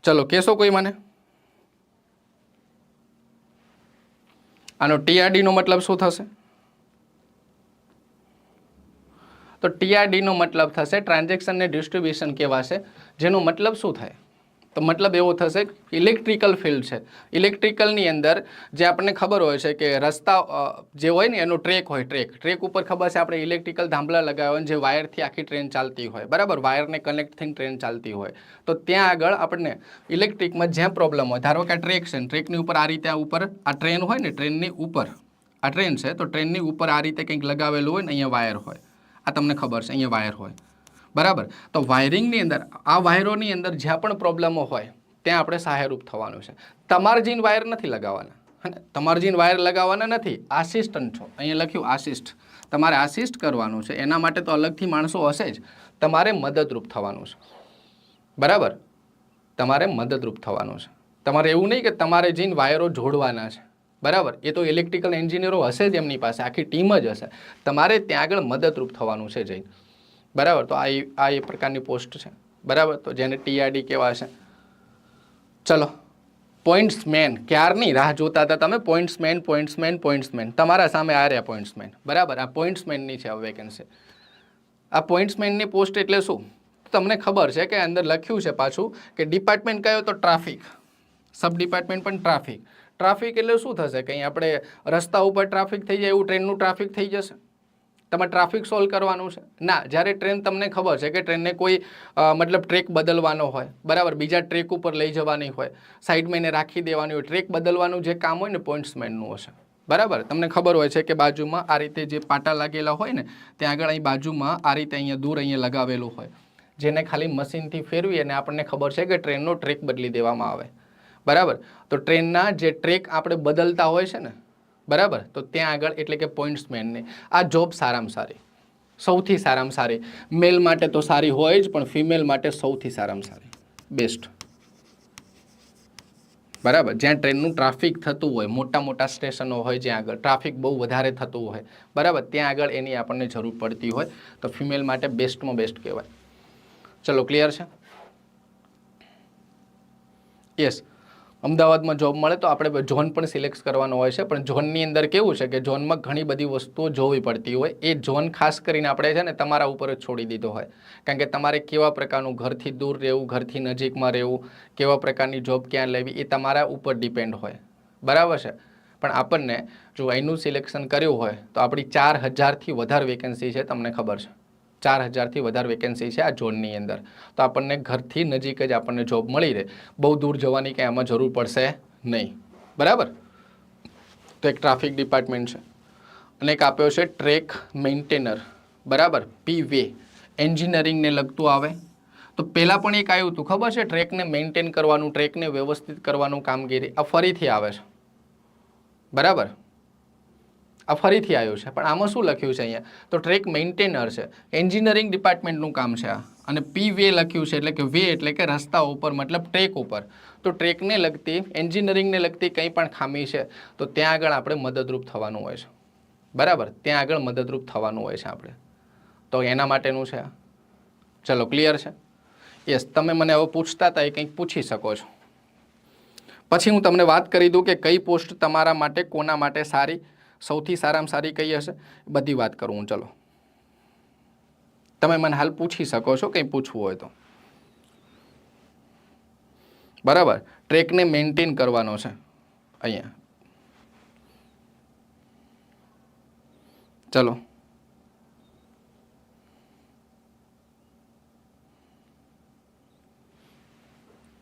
ચલો, કહેશો કોઈ મને? આનો ટીઆરડીનો મતલબ શું થશે? તો ટીઆરડીનો મતલબ થશે ટ્રાન્ઝેક્શન ને ડિસ્ટ્રીબ્યુશન કહેવાશે. જેનો મતલબ શું થાય? તો મતલબ એવો થશે ઇલેક્ટ્રિકલ ફિલ્ડ છે. ઇલેક્ટ્રિકલની અંદર જે આપણને ખબર હોય છે કે રસ્તા જે હોય ને એનો ટ્રેક હોય, ટ્રેક ઉપર ખબર છે આપણે ઇલેક્ટ્રિકલ થાંભલા લગાવ્યા હોય જે વાયરથી આખી ટ્રેન ચાલતી હોય, બરાબર, વાયરને કનેક્ટ થઈને ટ્રેન ચાલતી હોય. તો ત્યાં આગળ આપણને ઇલેક્ટ્રિકમાં જ્યાં પ્રોબ્લેમ હોય, ધારો કે આ ટ્રેક છે, ટ્રેકની ઉપર આ રીતે ઉપર આ ટ્રેન હોય ને, ટ્રેનની ઉપર આ ટ્રેન છે, તો ટ્રેનની ઉપર આ રીતે કંઈક લગાવેલું હોય ને, અહીંયા વાયર હોય, આ તમને ખબર છે, અહીંયા વાયર હોય, બરાબર. તો વાયરિંગની અંદર આ વાયરોની અંદર જ્યાં પણ પ્રોબ્લેમો હોય ત્યાં આપણે સહાયરૂપ થવાનું છે. તમારે જઈને વાયર નથી લગાવવાના, તમારે જઈને વાયર લગાવવાના નથી, આસિસ્ટન્ટ છો, અહીંયા લખ્યું આસિસ્ટ, તમારે આસિસ્ટ કરવાનું છે. એના માટે તો અલગથી માણસો હશે જ, તમારે મદદરૂપ થવાનું છે, બરાબર, તમારે મદદરૂપ થવાનું છે. તમારે એવું નહીં કે તમારે જઈને વાયરો જોડવાના છે, બરાબર, એ તો ઇલેક્ટ્રિકલ એન્જિનિયરો હશે જ, એમની પાસે આખી ટીમ જ હશે. તમારે ત્યાં આગળ મદદરૂપ થવાનું છે જઈને, બરાબર. તો આ એ પ્રકારની પોસ્ટ છે, બરાબર, તો જેને ટીઆરડી કહેવાશે. ચલો, પોઈન્ટ્સમેન, ક્યારની રાહ જોતા હતા તમે? પોઈન્ટ્સમેન તમારા સામે આ રહ્યા પોઈન્ટ્સમેન, બરાબર. આ પોઈન્ટ્સમેનની છે હવે વેકેન્સી. આ પોઈન્ટ્સમેનની પોસ્ટ એટલે શું? તમને ખબર છે કે અંદર લખ્યું છે પાછું કે ડિપાર્ટમેન્ટ કયો? તો ટ્રાફિક. સબ ડિપાર્ટમેન્ટ પણ ટ્રાફિક. ટ્રાફિક એટલે શું થશે? કંઈ આપણે રસ્તા ઉપર ટ્રાફિક થઈ જાય એવું ટ્રેનનું ટ્રાફિક થઈ જશે? તમારે ટ્રાફિક સોલ્વ કરવાનું છે? ના. જ્યારે ટ્રેન, તમને ખબર છે કે ટ્રેનને કોઈ મતલબ ટ્રેક બદલવાનો હોય, બરાબર, બીજા ટ્રેક ઉપર લઈ જવાની હોય, સાઈડમાં એને રાખી દેવાની હોય, ટ્રેક બદલવાનું જે કામ હોય ને પોઈન્ટ્સમેનનું હશે, બરાબર. તમને ખબર હોય છે કે બાજુમાં આ રીતે જે પાટા લાગેલા હોય ને ત્યાં આગળ અહીં બાજુમાં આ રીતે અહીંયા દૂર અહીંયા લગાવેલું હોય, જેને ખાલી મશીનથી ફેરવી અને આપણને ખબર છે કે ટ્રેનનો ટ્રેક બદલી દેવામાં આવે, બરાબર. તો ટ્રેનના જે ટ્રેક આપણે બદલતા હોય છે ને, બરાબર, તો ત્યાં આગળ એટલે કે પોઈન્ટ્સમેનની આ જોબ સારામાં સારી, સૌથી સારામાં સારી. મેલ માટે તો સારી હોય જ, પણ ફિમેલ માટે સૌથી સારામાં સારી, બેસ્ટ, બરાબર. જ્યાં ટ્રેનનું ટ્રાફિક થતું હોય, મોટા મોટા સ્ટેશનો હોય જ્યાં આગળ ટ્રાફિક બહુ વધારે થતું હોય, બરાબર, ત્યાં આગળ એની આપણને જરૂર પડતી હોય, તો ફિમેલ માટે બેસ્ટમાં બેસ્ટ કહેવાય. ચલો, ક્લિયર છે? યસ. અમદાવાદમાં જોબ મળે તો આપણે ઝોન પણ સિલેક્ટ કરવાનો હોય છે, પણ ઝોનની અંદર કેવું છે કે ઝોનમાં ઘણી બધી વસ્તુઓ જોવી પડતી હોય. એ ઝોન ખાસ કરીને આપણે છે ને તમારા ઉપર જ છોડી દીધો હોય, કારણ કે તમારે કેવા પ્રકારનું ઘરથી દૂર રહેવું, ઘરથી નજીકમાં રહેવું, કેવા પ્રકારની જોબ ક્યાં લેવી, એ તમારા ઉપર ડિપેન્ડ હોય, બરાબર છે. પણ આપણને જો અહીંનું સિલેક્શન કર્યું હોય તો આપણી 4000થી વધારે વેકેન્સી છે, તમને ખબર છે, 4000થી વધારે વેકેન્સી છે આ ઝોનની અંદર. તો આપણને ઘરથી નજીક જ આપણને જોબ મળી રહે, બહુ દૂર જવાની કંઈ આમાં જરૂર પડશે નહીં, બરાબર. તો એક ટ્રાફિક ડિપાર્ટમેન્ટ છે અને એક આપ્યો છે ટ્રેક મેન્ટેનર, બરાબર, પીવે, એન્જિનિયરિંગને લગતું આવે. તો પહેલાં પણ એક આવ્યું હતું, ખબર છે, ટ્રેકને મેન્ટેન કરવાનું, ટ્રેકને વ્યવસ્થિત કરવાનું કામગીરી. આ ફરીથી આવે છે, બરાબર, આ ફરીથી આવ્યું છે. પણ આમાં શું લખ્યું છે અહીંયા? તો ટ્રેક મેન્ટેનર છે, એન્જિનિયરિંગ ડિપાર્ટમેન્ટનું કામ છે. અને પી વે લખ્યું છે એટલે કે વે એટલે કે રસ્તા ઉપર મતલબ ટ્રેક ઉપર. તો ટ્રેકને લગતી એન્જિનિયરિંગને લગતી કંઈ પણ ખામી છે તો ત્યાં આગળ આપણે મદદરૂપ થવાનું હોય છે. બરાબર, ત્યાં આગળ મદદરૂપ થવાનું હોય છે આપણે. તો એના માટેનું છે. ચલો ક્લિયર છે? યસ, તમે મને હવે પૂછતા હતા એ કંઈક પૂછી શકો છો. પછી હું તમને વાત કરી દઉં કે કઈ પોસ્ટ તમારા માટે કોના માટે સારી, સૌથી સારામાં સારી કઈ હશે, બધી વાત કરું હું. ચલો, તમે મને હાલ પૂછી શકો છો કંઈ પૂછવું હોય તો. બરાબર, ટ્રેકને મેન્ટેન કરવાનો છે અહીંયા. ચલો,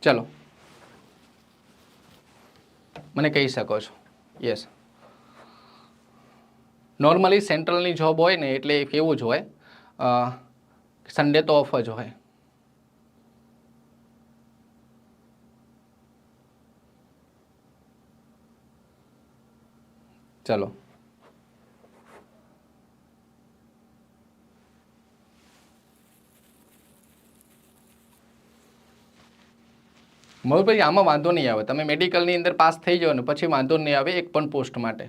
ચલો મને કહી શકો છો. યસ, નોર્મલી સેન્ટ્રલની જોબ હોય ને એટલે કેવું જ હોય, સન્ડે તો ઓફ જ હોય. ચલો, મયુરભાઈ આમાં વાંધો નહીં આવે, તમે મેડિકલની અંદર પાસ થઈ જાઓ ને પછી વાંધો નહીં આવે એક પણ પોસ્ટ માટે.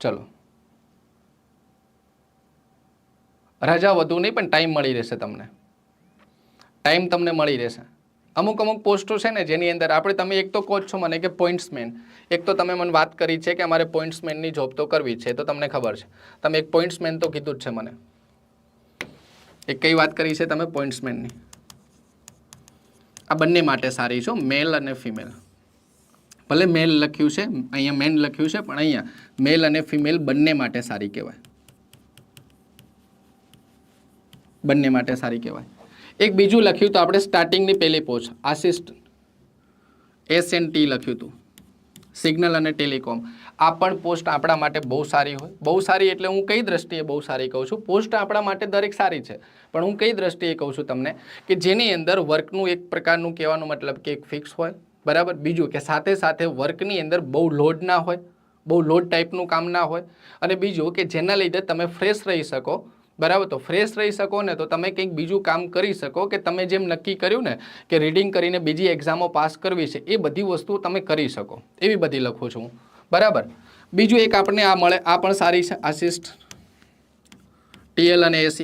ચલો, રજા વધુ નહીં પણ ટાઈમ મળી રહેશે તમને, ટાઈમ તમને મળી રહેશે. અમુક અમુક પોસ્ટો છે ને જેની અંદર આપણે, તમે એક તો કહો છો મને કે પોઈન્ટ્સમેન, એક તો તમે મને વાત કરી છે કે અમારે પોઈન્ટ્સમેનની જોબ તો કરવી છે, તો તમને ખબર છે, તમે એક પોઈન્ટ્સમેન તો કીધું જ છે મને. એક કઈ વાત કરી છે તમે પોઈન્ટ્સમેનની? આ બંને માટે સારી છો, મેલ અને ફિમેલ. ભલે મેલ લખ્યું છે અહીંયા, મેન લખ્યું છે, પણ અહીંયા મેલ અને ફિમેલ બંને માટે સારી કહેવાય, બંને માટે સારી કહેવાય. એક બીજું લખ્યું તો આપણે સ્ટાર્ટિંગની પહેલી પોસ્ટ આસિસ્ટ SNT લખ્યું હતું, સિગ્નલ અને ટેલિકોમ. આ પણ પોસ્ટ આપણા માટે બહુ સારી હોય. બહુ સારી એટલે હું કઈ દ્રષ્ટિએ બહુ સારી કહું છું? પોસ્ટ આપણા માટે દરેક સારી છે, પણ હું કઈ દ્રષ્ટિએ કહું છું તમને કે જેની અંદર વર્કનું એક પ્રકારનું કહેવાનું મતલબ કે એક ફિક્સ હોય. બરાબર, બીજું કે સાથે સાથે વર્કની અંદર બહુ લોડ ના હોય, બહુ લોડ ટાઈપનું કામ ના હોય, અને બીજું કે જેના લીધે તમે ફ્રેશ રહી શકો. બરાબર, તો ફ્રેશ રહી શકો ને તો તમે કંઈક બીજું કામ કરી શકો, કે તમે જેમ નક્કી કર્યું ને કે રીડિંગ કરીને બીજી એક્ઝામો પાસ કરવી છે, એ બધી વસ્તુઓ તમે કરી શકો, એવી બધી લખું છું હું. બરાબર, બીજું એક આપણને આ મળે, આ પણ સારી છે, આસિસ્ટ TL અને AC.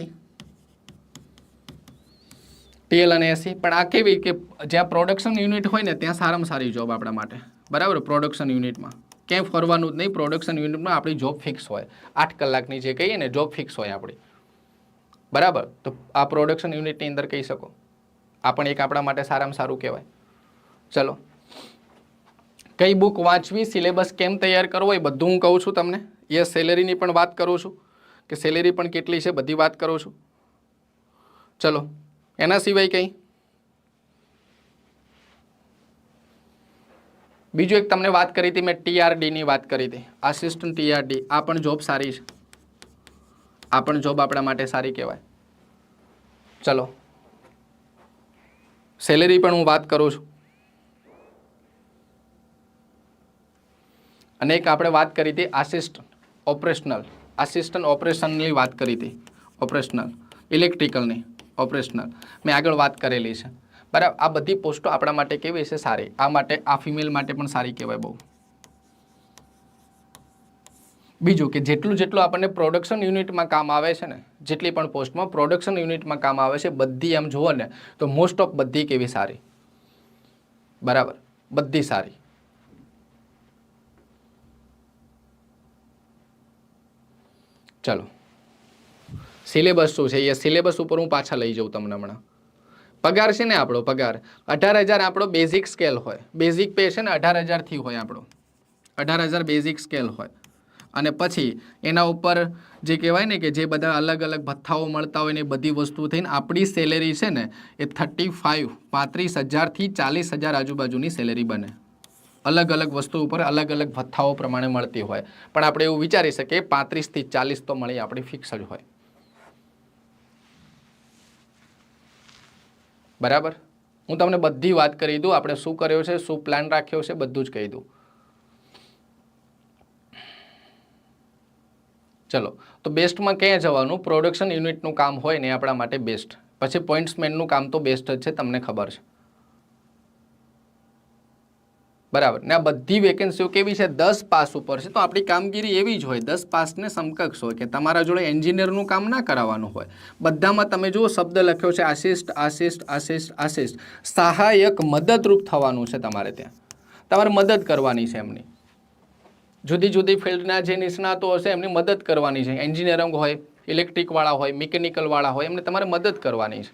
TL અને AC પણ આ કેવી કે જ્યાં પ્રોડક્શન યુનિટ હોય ને ત્યાં સારામાં સારી જોબ આપણા માટે. બરાબર, પ્રોડક્શન યુનિટમાં ક્યાંય ફરવાનું જ નહીં, પ્રોડક્શન યુનિટમાં આપણી જોબ ફિક્સ હોય, 8 કલાકની જે કહીએ ને જોબ ફિક્સ હોય આપણી. બરાબર, તો આ પ્રોડક્શન યુનિટની અંદર કહી શકો, આ પણ એક આપણા માટે સારામાં સારું કહેવાય. ચલો, કઈ બુક વાંચવી, સિલેબસ કેમ તૈયાર કરવો, એ બધું હું કહું છું તમને. યસ, સેલેરીની પણ વાત કરું છું કે સેલેરી પણ કેટલી છે, બધી વાત કરું છું. ચલો, એના સિવાય કંઈ બીજું એક તમને વાત કરી હતી મેં, TRDની વાત કરી હતી, આસિસ્ટન્ટ TRD. આ પણ જોબ સારી છે, આ પણ જોબ આપણા માટે સારી કહેવાય. ચલો, સેલેરી પણ હું વાત કરું છું. અને એક આપણે વાત કરી હતી આસિસ્ટન્ટ ઓપરેશનની વાત કરી હતી, ઓપરેશનલ ઇલેક્ટ્રિકલની, ઓપરેશનલ મેં આગળ વાત કરેલી છે. બરાબર, આ બધી પોસ્ટો આપણા માટે કેવી છે, સારી. આ માટે, આ ફિમેલ માટે પણ સારી કહેવાય બહુ. બીજું કે જેટલું જેટલું આપણને પ્રોડક્શન યુનિટમાં કામ આવે છે ને, જેટલી પણ પોસ્ટમાં પ્રોડક્શન યુનિટમાં કામ આવે છે બધી એમ જુઓ ને તો મોસ્ટ ઓફ બધી કેવી સારી. બરાબર, બધી સારી. ચલો, સિલેબસ શું છે એ સિલેબસ ઉપર હું પાછા લઈ જાઉં તમને હમણાં. પગાર છે ને આપણો પગાર 18,000 આપણો બેઝિક સ્કેલ હોય, બેઝિક પે છે ને 18,000 થી હોય આપણો, 18,000 બેઝિક સ્કેલ હોય. અને પછી એના ઉપર જે કહેવાય ને કે જે બધા અલગ અલગ ભથ્થાઓ મળતા હોય ને એ બધી વસ્તુ થઈને આપણી સેલેરી છે ને એ 35,000 થી 40,000 આજુબાજુની સેલેરી બને. અલગ અલગ વસ્તુ ઉપર અલગ અલગ ભથ્થાઓ પ્રમાણે મળતી હોય, પણ આપણે એવું વિચારી શકીએ 35 થી 40 તો મળી આપણી ફિક્સ જ હોય. બરાબર, હું તમને બધી વાત કરી દઉં, આપણે શું કર્યો છે, શું પ્લાન રાખ્યો છે, બધું જ કહી દઉં. ચલો, તો બેસ્ટમાં ક્યાં જવાનું? પ્રોડક્શન યુનિટનું કામ હોય ને આપણા માટે બેસ્ટ. પછી પોઈન્ટ્સમેનનું કામ તો બેસ્ટ જ છે, તમને ખબર છે, બરાબર ને? આ બધી વેકેન્સીઓ કેવી છે? 10 પાસ ઉપર છે. તો આપણી કામગીરી એવી જ હોય, 10 પાસને સમકક્ષ હોય, કે તમારા જોડે એન્જિનિયરનું કામ ના કરાવવાનું હોય. બધામાં તમે જુઓ શબ્દ લખ્યો છે આસિસ્ટ, આસિસ્ટ, આસિસ્ટ, આસિસ્ટ. સહાયક, મદદરૂપ થવાનું છે તમારે ત્યાં. તમારે મદદ કરવાની છે એમની. જુદી જુદી ફિલ્ડના જે નિષ્ણાતો હશે એમની મદદ કરવાની છે. એન્જિનિયરિંગ હોય, ઇલેક્ટ્રિકવાળા હોય, મિકેનિકલવાળા હોય, એમને તમારે મદદ કરવાની છે.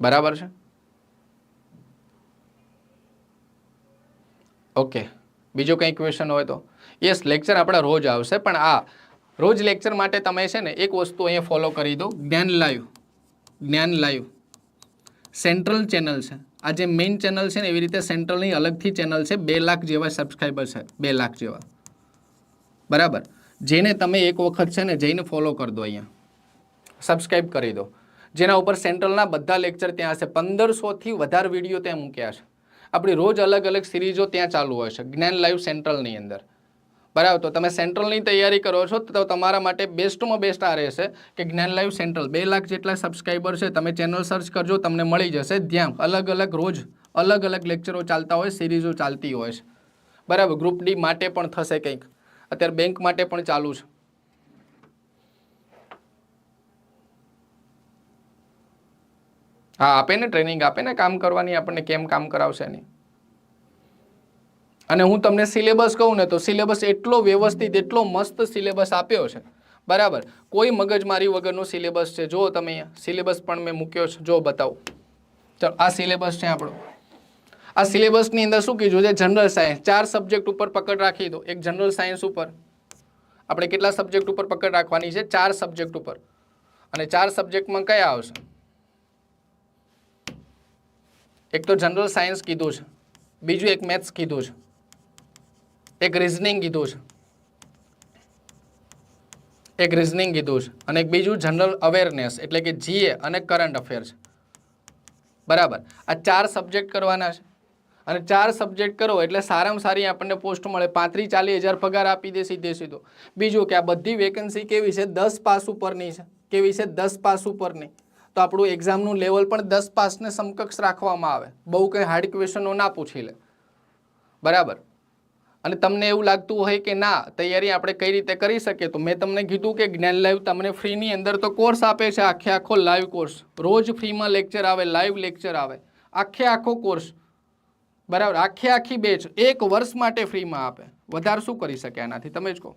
બરાબર છે? ઓકે, બીજો કંઈ ક્વેશ્ચન હોય તો? યસ, લેક્ચર આપણા રોજ આવશે, પણ આ રોજ લેક્ચર માટે તમે છે ને એક વસ્તુ અહીંયા ફોલો કરી દો. જ્ઞાન લાઈવ, જ્ઞાન લાઈવ સેન્ટ્રલ ચેનલ છે. આ જે મેઇન ચેનલ છે ને એવી રીતે સેન્ટ્રલની અલગથી ચેનલ છે. 2 લાખ જેવા સબસ્ક્રાઈબર છે, 2 લાખ જેવા, બરાબર? જેને તમે એક વખત છે ને જઈને ફોલો કરી દો, અહીંયા સબસ્ક્રાઈબ કરી દો. જેના ઉપર સેન્ટ્રલના બધા લેક્ચર ત્યાં હશે. 1500થી વધારે વિડીયો ત્યાં મૂક્યા છે. આપણી રોજ અલગ અલગ સિરીઝો ત્યાં ચાલુ હોય છે જ્ઞાન લાઈવ સેન્ટ્રલની અંદર, બરાબર? તો તમે સેન્ટ્રલની તૈયારી કરો છો તો તમારા માટે બેસ્ટમાં બેસ્ટ આ રહેશે કે જ્ઞાન લાઈવ સેન્ટ્રલ. 2 લાખ જેટલા સબસ્ક્રાઈબર છે. તમે ચેનલ સર્ચ કરજો, તમને મળી જશે. ત્યાં અલગ અલગ રોજ અલગ અલગ લેક્ચરો ચાલતા હોય, સિરીઝો ચાલતી હોય છે, બરાબર? ગ્રુપ ડી માટે પણ થશે કંઈક, અત્યારે બેંક માટે પણ ચાલુ છે. હા, આપે ને ટ્રેનિંગ, આપે ને કામ કરવાની, આપણને કેમ કામ કરાવશે નહીં. અને હું તમને સિલેબસ કહું ને તો સિલેબસ એટલો વ્યવસ્થિત, એટલો મસ્ત સિલેબસ આપ્યો છે, બરાબર? કોઈ મગજમારી વગરનો સિલેબસ છે. જો તમે સિલેબસ પણ મેં મૂક્યો છે, જો બતાવું. ચાલો, આ સિલેબસ છે આપણો. આ સિલેબસની અંદર શું કીધું છે? જનરલ સાયન્સ 4 સબ્જેક્ટ ઉપર પકડ રાખી દો. એક જનરલ સાયન્સ ઉપર આપણે કેટલા સબ્જેક્ટ ઉપર પકડ રાખવાની છે? 4 સબ્જેક્ટ ઉપર. અને 4 સબ્જેક્ટમાં કયા આવશે? એક તો જનરલ સાયન્સ કીધું છે, બીજું એક મેથ્સ કીધું છે, એક રિઝનિંગ કીધું છે, એક રિઝનિંગ કીધું છે, અને એક બીજું જનરલ અવેરનેસ એટલે કે જીએ અને કરંટ અફેર છે, બરાબર? આ 4 સબ્જેક્ટ કરવાના છે. અને 4 સબ્જેક્ટ કરો એટલે સારામાં સારી આપણને પોસ્ટ મળે. 35-40 હજાર પગાર આપી દે સીધે સીધો. બીજું કે આ બધી વેકેન્સી કેવી છે? 10 પાસ ઉપરની છે. કેવી છે? 10 પાસ ઉપરની. તો આપણું એક્ઝામનું લેવલ પણ 10 પાસને સમકક્ષ રાખવામાં આવે. બહુ કંઈ હાર્ડ ક્વેશ્ચનો ના પૂછી લે, બરાબર? અને તમને એવું લાગતું હોય કે ના, તૈયારી આપણે કઈ રીતે કરી શકીએ, તો મેં તમને કીધું કે જ્ઞાન લાઈવ તમને ફ્રીની અંદર તો કોર્સ આપે છે. આખો લાઈવ કોર્સ, રોજ ફ્રીમાં લેક્ચર આવે, લાઈવ લેક્ચર આવે, આખો કોર્સ, બરાબર? આખી બેચ 1 વર્ષ માટે ફ્રીમાં આપે. વધારે શું કરી શકે આનાથી? તમે જ કહો.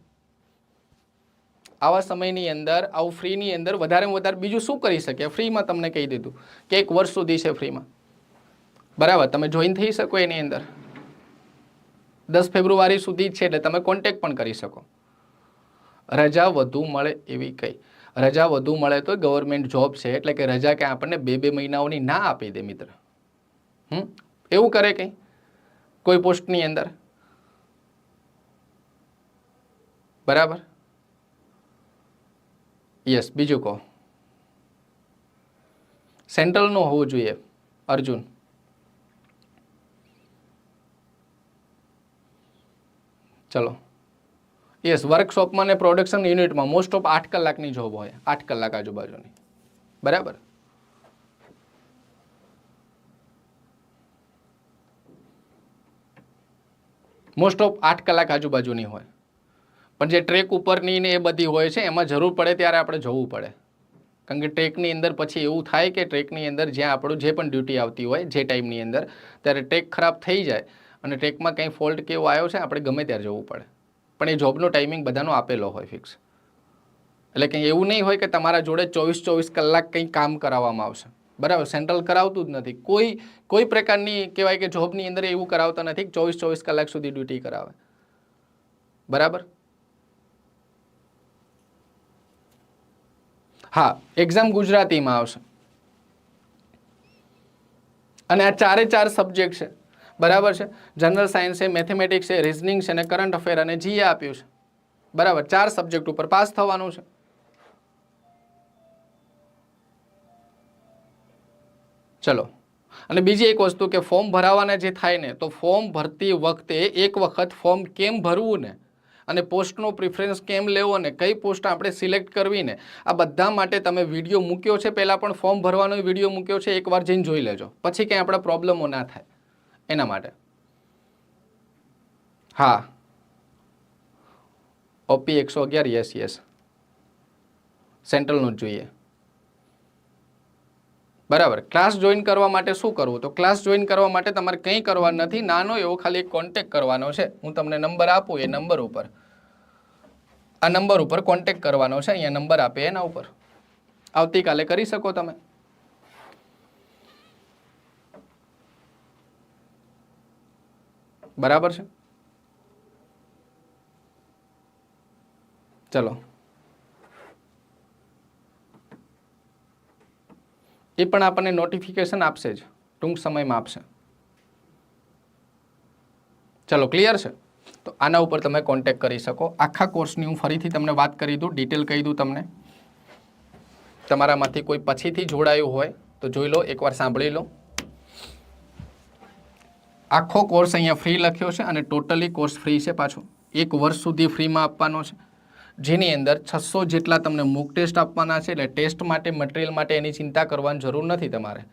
આવા સમયની અંદર, આવું ફ્રીની અંદર વધારેમાં વધારે બીજું શું કરી શકે? ફ્રીમાં તમને કહી દીધું કે 1 વર્ષ સુધી છે ફ્રીમાં, બરાબર? તમે જોઈન થઈ શકો એની અંદર. 10 ફેબ્રુઆરી સુધી છે એટલે તમે કોન્ટેક્ટ પણ કરી શકો. રજા વધુ મળે એવી કઈ રજા વધુ મળે તો ગવર્મેન્ટ જોબ છે એટલે કે રજા કે આપણને 2-2 મહિનાઓની ના આપી દે મિત્ર. એવું કરે કંઈ કોઈ પોસ્ટની અંદર, બરાબર? યસ, બીજું કહો. સેન્ટ્રલનું હોવું જોઈએ. અર્જુન, ચલો. યસ, વર્કશોપમાં ને પ્રોડક્શન યુનિટમાં મોસ્ટ ઓફ 8 કલાકની જોબ હોય, 8 કલાક આજુબાજુની, બરાબર? મોસ્ટ ઓફ 8 કલાક આજુબાજુની હોય. પણ જે ટ્રેક ઉપરની ને એ બધી હોય છે એમાં જરૂર પડે ત્યારે આપણે જવું પડે. કારણ કે ટ્રેકની અંદર પછી એવું થાય કે ટ્રેકની અંદર જ્યાં આપણું જે પણ ડ્યુટી આવતી હોય જે ટાઈમની અંદર, ત્યારે ટ્રેક ખરાબ થઈ જાય અને ટ્રેકમાં કંઈ ફોલ્ટ કે એવો આવ્યો છે, આપણે ગમે ત્યારે જવું પડે. પણ એ જોબનો ટાઈમિંગ બધાનો આપેલો હોય ફિક્સ. એટલે કંઈ એવું નહીં હોય કે તમારા જોડે 24 કલાક કંઈ કામ કરાવવામાં આવશે, બરાબર? સેન્ટ્રલ કરાવતું જ નથી. કોઈ પ્રકારની કહેવાય કે જોબની અંદર એવું કરાવતા નથી 24 કલાક સુધી ડ્યુટી કરાવે, બરાબર? હા, એક્ઝામ ગુજરાતીમાં આવશે. અને આ 4 સબ્જેક્ટ છે, બરાબર છે? જનરલ સાયન્સ છે, મેથેમેટિક્સ છે, રિઝનિંગ છે અને કરંટ અફેર અને જીએ આપ્યું છે, બરાબર? 4 સબ્જેક્ટ ઉપર પાસ થવાનું છે. ચલો, અને બીજી એક વસ્તુ કે ફોર્મ ભરાવાના જે થાય ને, તો ફોર્મ ભરતી વખતે એક વખત ફોર્મ કેમ ભરવું ને અને પોસ્ટનો પ્રિફરન્સ કેમ લેવો ને, કઈ પોસ્ટ આપણે સિલેક્ટ કરવી ને, આ બધા માટે તમે વિડીયો મૂક્યો છે, પહેલાં પણ ફોર્મ ભરવાનો વિડીયો મૂક્યો છે, એકવાર જઈને જોઈ લેજો, પછી કંઈ આપણા પ્રોબ્લેમો ના થાય એના માટે. હા, ઓપી 111, યસ યસ, સેન્ટ્રલનું જ જોઈએ. બરાબર. ક્લાસ જોઈન કરવા માટે શું કરવું? તો ક્લાસ જોઈન કરવા માટે તમારે કંઈ કરવાનું નથી, નાનો એવો ખાલી કોન્ટેક કરવાનો છે. હું તમને નંબર આપું, એ નંબર ઉપર, આ નંબર ઉપર કોન્ટેક કરવાનો છે. અહીંયા નંબર આપે એના ઉપર આવતીકાલે કરી શકો તમે. બરાબર છે. ચલો, એ પણ આપણને નોટિફિકેશન આપશે જ, ટૂંક સમયમાં આપશે. ચલો, ક્લિયર છે. તો આના ઉપર તમે કોન્ટેક કરી શકો. આખા કોર્સની હું ફરીથી તમને વાત કરી દઉં, ડિટેલ કહી દઉં તમને. તમારામાંથી કોઈ પછીથી જોડાયું હોય તો જોઈ લો, એકવાર સાંભળી લો. આખો કોર્સ અહીંયા ફ્રી લખ્યો છે અને ટોટલી કોર્સ ફ્રી છે. પાછો 1 વર્ષ સુધી ફ્રીમાં આપવાનો છે, જેની અંદર 600 જેટલા તમને મૂક ટેસ્ટ આપવાના છે. એટલે ટેસ્ટ માટે, મટીરિયલ માટે એની ચિંતા કરવાની જરૂર નથી તમારે.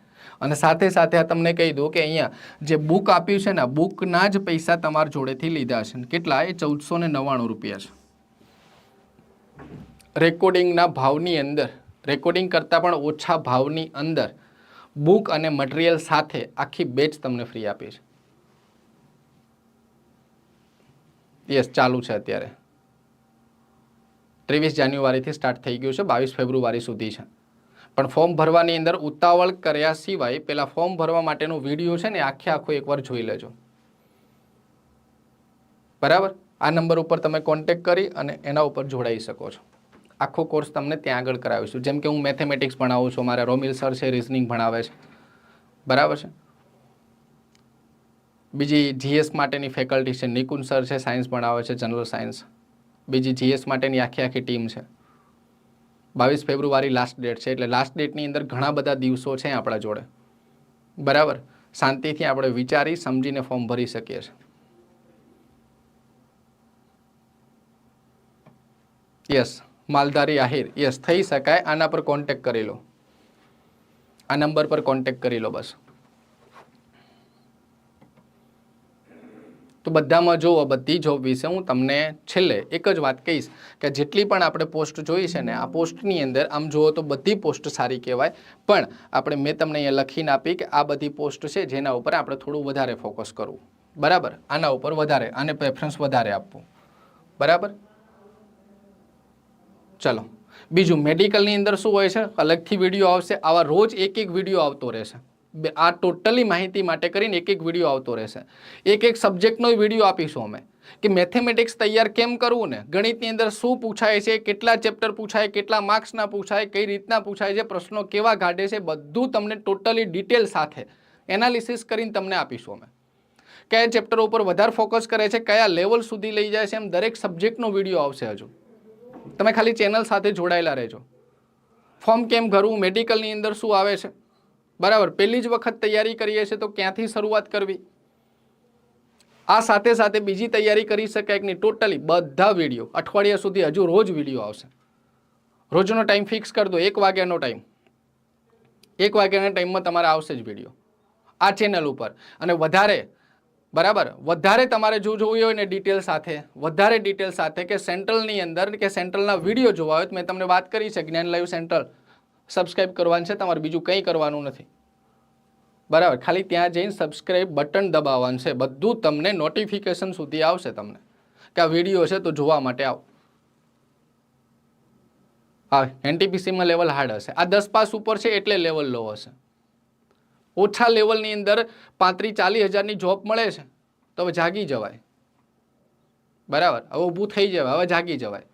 અને સાથે સાથે આ તમને કહી દઉં કે અહીંયા જે બુક આપ્યું છે ને, બુકના જ પૈસા તમારા જોડેથી લીધા છે. કેટલા? એ 1499 રૂપિયા છે. રેકોર્ડિંગના ભાવની અંદર, રેકોર્ડિંગ કરતાં પણ ઓછા ભાવની અંદર બુક અને મટીરિયલ સાથે આખી બેચ તમને ફ્રી આપી છે. યસ, ચાલુ છે અત્યારે. 23 જાન્યુઆરીથી સ્ટાર્ટ થઈ ગયું છે, 22 ફેબ્રુઆરી સુધી છે. પણ ફોર્મ ભરવાની અંદર ઉતાવળ કર્યા સિવાય પેલા ફોર્મ ભરવા માટેનો વિડીયો છે ને, આખો એકવાર જોઈ લેજો. બરાબર. આ નંબર ઉપર તમે કોન્ટેક કરી અને એના ઉપર જોડાઈ શકો છો. આખો કોર્સ તમને ત્યાં આગળ કરાવીશું. જેમ કે હું મેથેમેટિક્સ ભણાવું છું, મારા રોમિલ સર છે, રિઝનિંગ ભણાવે છે. બરાબર છે. બીજી જીએસ માટેની ફેકલ્ટી છે, નિકુંજ સર છે, સાયન્સ ભણાવે છે, જનરલ સાયન્સ. બીજી જીએસ માટેની આખી ટીમ છે. 22 ફેબ્રુઆરી લાસ્ટ ડેટ છે, એટલે લાસ્ટ ડેટની અંદર ઘણા બધા દિવસો છે આપણા જોડે. બરાબર. શાંતિથી આપણે વિચારી સમજીને ફોર્મ ભરી શકીએ છીએ. યસ, માલધારી આહિર, યસ, થઈ શકાય. આના પર કોન્ટેક કરી લો, આ નંબર પર કોન્ટેક કરી લો બસ. તો બધામાં જુઓ, બધી જોબ વિશે હું તમને છેલ્લે એક જ વાત કહીશ કે જેટલી પણ આપણે પોસ્ટ જોઈ છે ને, આ પોસ્ટની અંદર આમ જુઓ તો બધી પોસ્ટ સારી કહેવાય. પણ મેં તમને અહીંયા લખીને આપી કે આ બધી પોસ્ટ છે જેના ઉપર આપણે થોડું વધારે ફોકસ કરવું. બરાબર. આના ઉપર વધારે, આને પ્રેફરન્સ વધારે આપવું. બરાબર. ચલો, બીજું મેડિકલની અંદર શું હોય છે, અલગથી વિડીયો આવશે. આવા રોજ એક વિડીયો આવતો રહેશે. આ ટોટલી માહિતી માટે કરીને એક વિડીયો આવતો રહેશે. એક સબ્જેક્ટનો વિડીયો આપીશું અમે કે મેથેમેટિક્સ તૈયાર કેમ કરવું ને, ગણિતની અંદર શું પૂછાય છે, કેટલા ચેપ્ટર પૂછાય, કેટલા માર્ક્સના પૂછાય, કઈ રીતના પૂછાય છે, પ્રશ્નો કેવા કાઢે છે, બધું તમને ટોટલી ડિટેલ સાથે એનાલિસિસ કરીને તમને આપીશું અમે. કયા ચેપ્ટર ઉપર વધારે ફોકસ કરે છે, કયા લેવલ સુધી લઈ જાય છે, એમ દરેક સબ્જેક્ટનો વિડીયો આવશે. હજુ તમે ખાલી ચેનલ સાથે જોડાયેલા રહેજો. ફોર્મ કેમ ભરવું, મેડિકલની અંદર શું આવે છે, બરાબર. પહેલી જ વખત તૈયારી કરીએ છીએ તો ક્યાંથી શરૂઆત કરવી, આ સાથે સાથે બીજી તૈયારી કરી શકાય કે નહીં, ટોટલી બધા વિડીયો અઠવાડિયા સુધી હજુ રોજ વિડીયો આવશે. રોજનો ટાઈમ ફિક્સ કરી દો, 1 વાગ્યાનો ટાઈમ. 1 વાગ્યાના ટાઈમમાં તમારે આવશે જ વિડીયો આ ચેનલ ઉપર. અને વધારે, બરાબર, વધારે તમારે જો જોવું હોય ને ડિટેલ સાથે, વધારે ડિટેલ સાથે કે સેન્ટ્રલની અંદર કે સેન્ટ્રલના વિડીયો જોવા હોય તો મેં તમને વાત કરી છે, જ્ઞાન લાઈવ સેન્ટ્રલ સબસ્ક્રાઇબ કરવાનું છે તમારે, બીજું કંઈ કરવાનું નથી. બરાબર. ખાલી ત્યાં જઈને સબસ્ક્રાઇબ બટન દબાવવાનું છે, બધું તમને નોટિફિકેશન સુધી આવશે તમને કે આ વિડીયો છે તો જોવા માટે આવો. હા, એનટીપીસીમાં લેવલ હાર્ડ હશે. આ 10 પાસ ઉપર છે એટલે લેવલ લો હશે. ઓછા લેવલની અંદર 35-40 હજારની જોબ મળે છે તો હવે જાગી જવાય. બરાબર. હવે ઊભું થઈ જવાય, હવે જાગી જવાય,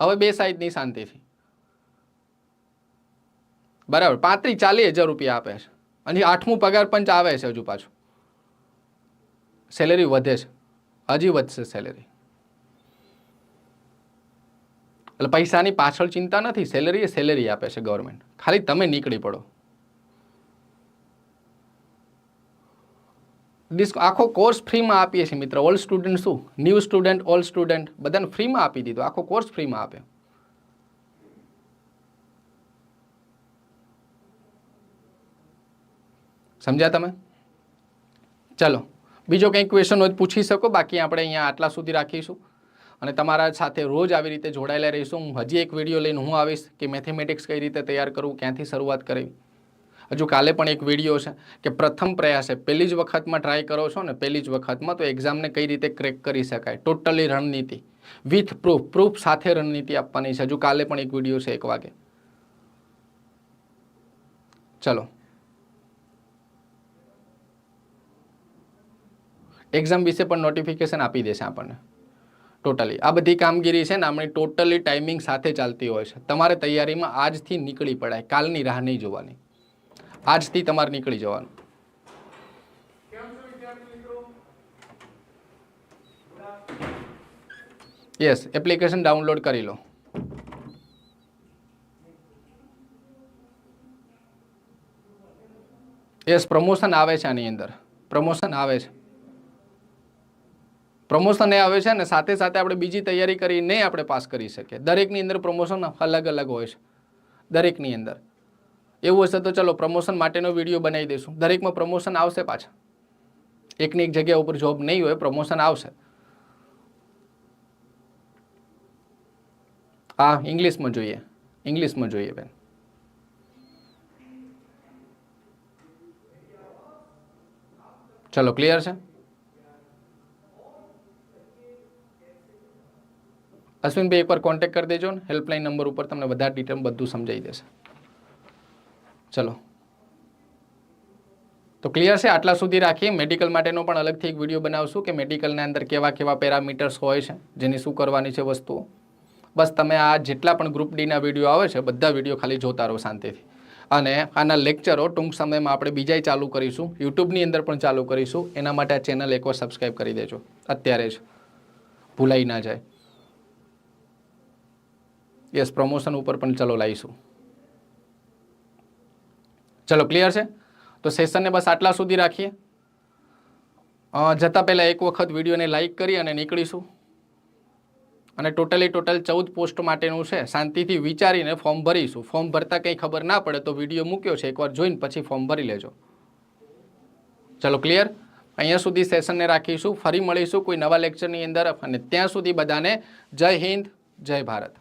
હવે બે સાઈડની શાંતિથી. બરાબર. 35-40 હજાર રૂપિયા આપે છે અને 8મું પગાર પંચ આવે છે. હજુ પાછું સેલેરી વધે છે, હજી વધશે સેલેરી. એટલે પૈસાની પાછળ ચિંતા નથી, સેલેરી એ સેલેરી આપે છે ગવર્મેન્ટ. ખાલી તમે નીકળી પડો. આખો કોર્સ ફ્રીમાં આપીએ છીએ મિત્ર. ઓલ સ્ટુડન્ટ શું, ન્યૂ સ્ટુડન્ટ, ઓલ સ્ટુડન્ટ બધાને ફ્રીમાં આપી દીધો. આખો કોર્સ ફ્રીમાં આપે. સમજ્યા તમે? ચલો, બીજો કંઈ ક્વેશ્ચન હોય પૂછી શકો. બાકી આપણે અહીંયા આટલા સુધી રાખીશું અને તમારા સાથે રોજ આવી રીતે જોડાયેલા રહીશું. હું હજી એક વિડીયો લઈને હું આવીશ કે મેથેમેટિક્સ કઈ રીતે તૈયાર કરવું, ક્યાંથી શરૂઆત કરવી. હજુ કાલે પણ એક વિડીયો છે કે પ્રથમ પ્રયાસે પહેલી જ વખતમાં ટ્રાય કરો છો ને, પહેલી જ વખતમાં તો એક્ઝામને કઈ રીતે ક્રેક કરી શકાય, ટોટલી રણનીતિ વિથ પ્રૂફ સાથે રણનીતિ આપવાની છે. હજુ કાલે પણ એક વિડીયો છે 1 વાગે. ચલો, એક્ઝામ વિશે પણ નોટિફિકેશન આપી દેશે આપણને. ટોટલી આ બધી કામગીરી છે ને આપણી ટોટલી ટાઈમિંગ સાથે ચાલતી હોય છે. તમારે તૈયારીમાં આજથી નીકળી પડાય, કાલની રાહ નહીં જોવાની, આજથી તમારે નીકળી જવાનું. યસ, એપ્લિકેશન ડાઉનલોડ કરી લો. યસ, પ્રમોશન આવે છે આની અંદર, પ્રમોશન આવે છે. પ્રમોશન એ આવે છે ને સાથે સાથે આપણે બીજી તૈયારી કરીને આપણે પાસ કરી શકીએ. દરેકની અંદર પ્રમોશન અલગ અલગ હોય છે, દરેકની અંદર. એવું હશે તો ચલો પ્રમોશન માટેનો વિડીયો બનાવી દઈશું. દરેકમાં પ્રમોશન આવશે પાછા. એકની એક જગ્યા ઉપર જોબ નહીં હોય, પ્રમોશન આવશે. હા, ઇંગ્લિશમાં જોઈએ, ઇંગ્લિશમાં જોઈએ બેન. ચલો, ક્લિયર છે? અશ્વિનભાઈ એકવાર કોન્ટેક્ટ કરી દેજો ને, હેલ્પલાઇન નંબર ઉપર તમને બધા ડિટેલ બધું સમજાવી દેશે. ચલો, તો ક્લિયર છે? આટલા સુધી રાખીએ. મેડિકલ માટેનો પણ અલગથી એક વિડીયો બનાવશું કે મેડિકલના અંદર કેવા કેવા પેરામીટર્સ હોય છે, જેની શું કરવાની છે વસ્તુઓ. બસ તમે આ જેટલા પણ ગ્રુપ ડીના વિડીયો આવે છે બધા વિડીયો ખાલી જોતા રહો શાંતિથી. અને આના લેક્ચરો ટૂંક સમયમાં આપણે બીજાય ચાલુ કરીશું, યુટ્યુબની અંદર પણ ચાલુ કરીશું. એના માટે આ ચેનલ એકવાર સબસ્ક્રાઈબ કરી દેજો અત્યારે જ, ભૂલાઈ ના જાય. યસ, પ્રમોશન ઉપર પણ ચલો લાવીશું. ચલો, ક્લિયર છે? તો સેશનને બસ આટલા સુધી રાખીએ. જતાં પહેલાં એક વખત વિડીયોને લાઇક કરી અને નીકળીશું. અને ટોટલ 14 પોસ્ટ માટેનું છે. શાંતિથી વિચારીને ફોર્મ ભરીશું. ફોર્મ ભરતા કંઈ ખબર ના પડે તો વિડીયો મૂક્યો છે એકવાર જોઈને પછી ફોર્મ ભરી લેજો. ચલો, ક્લિયર? અહીંયા સુધી સેશનને રાખીશું. ફરી મળીશું કોઈ નવા લેક્ચરની અંદર. અને ત્યાં સુધી બધાને જય હિન્દ, જય ભારત.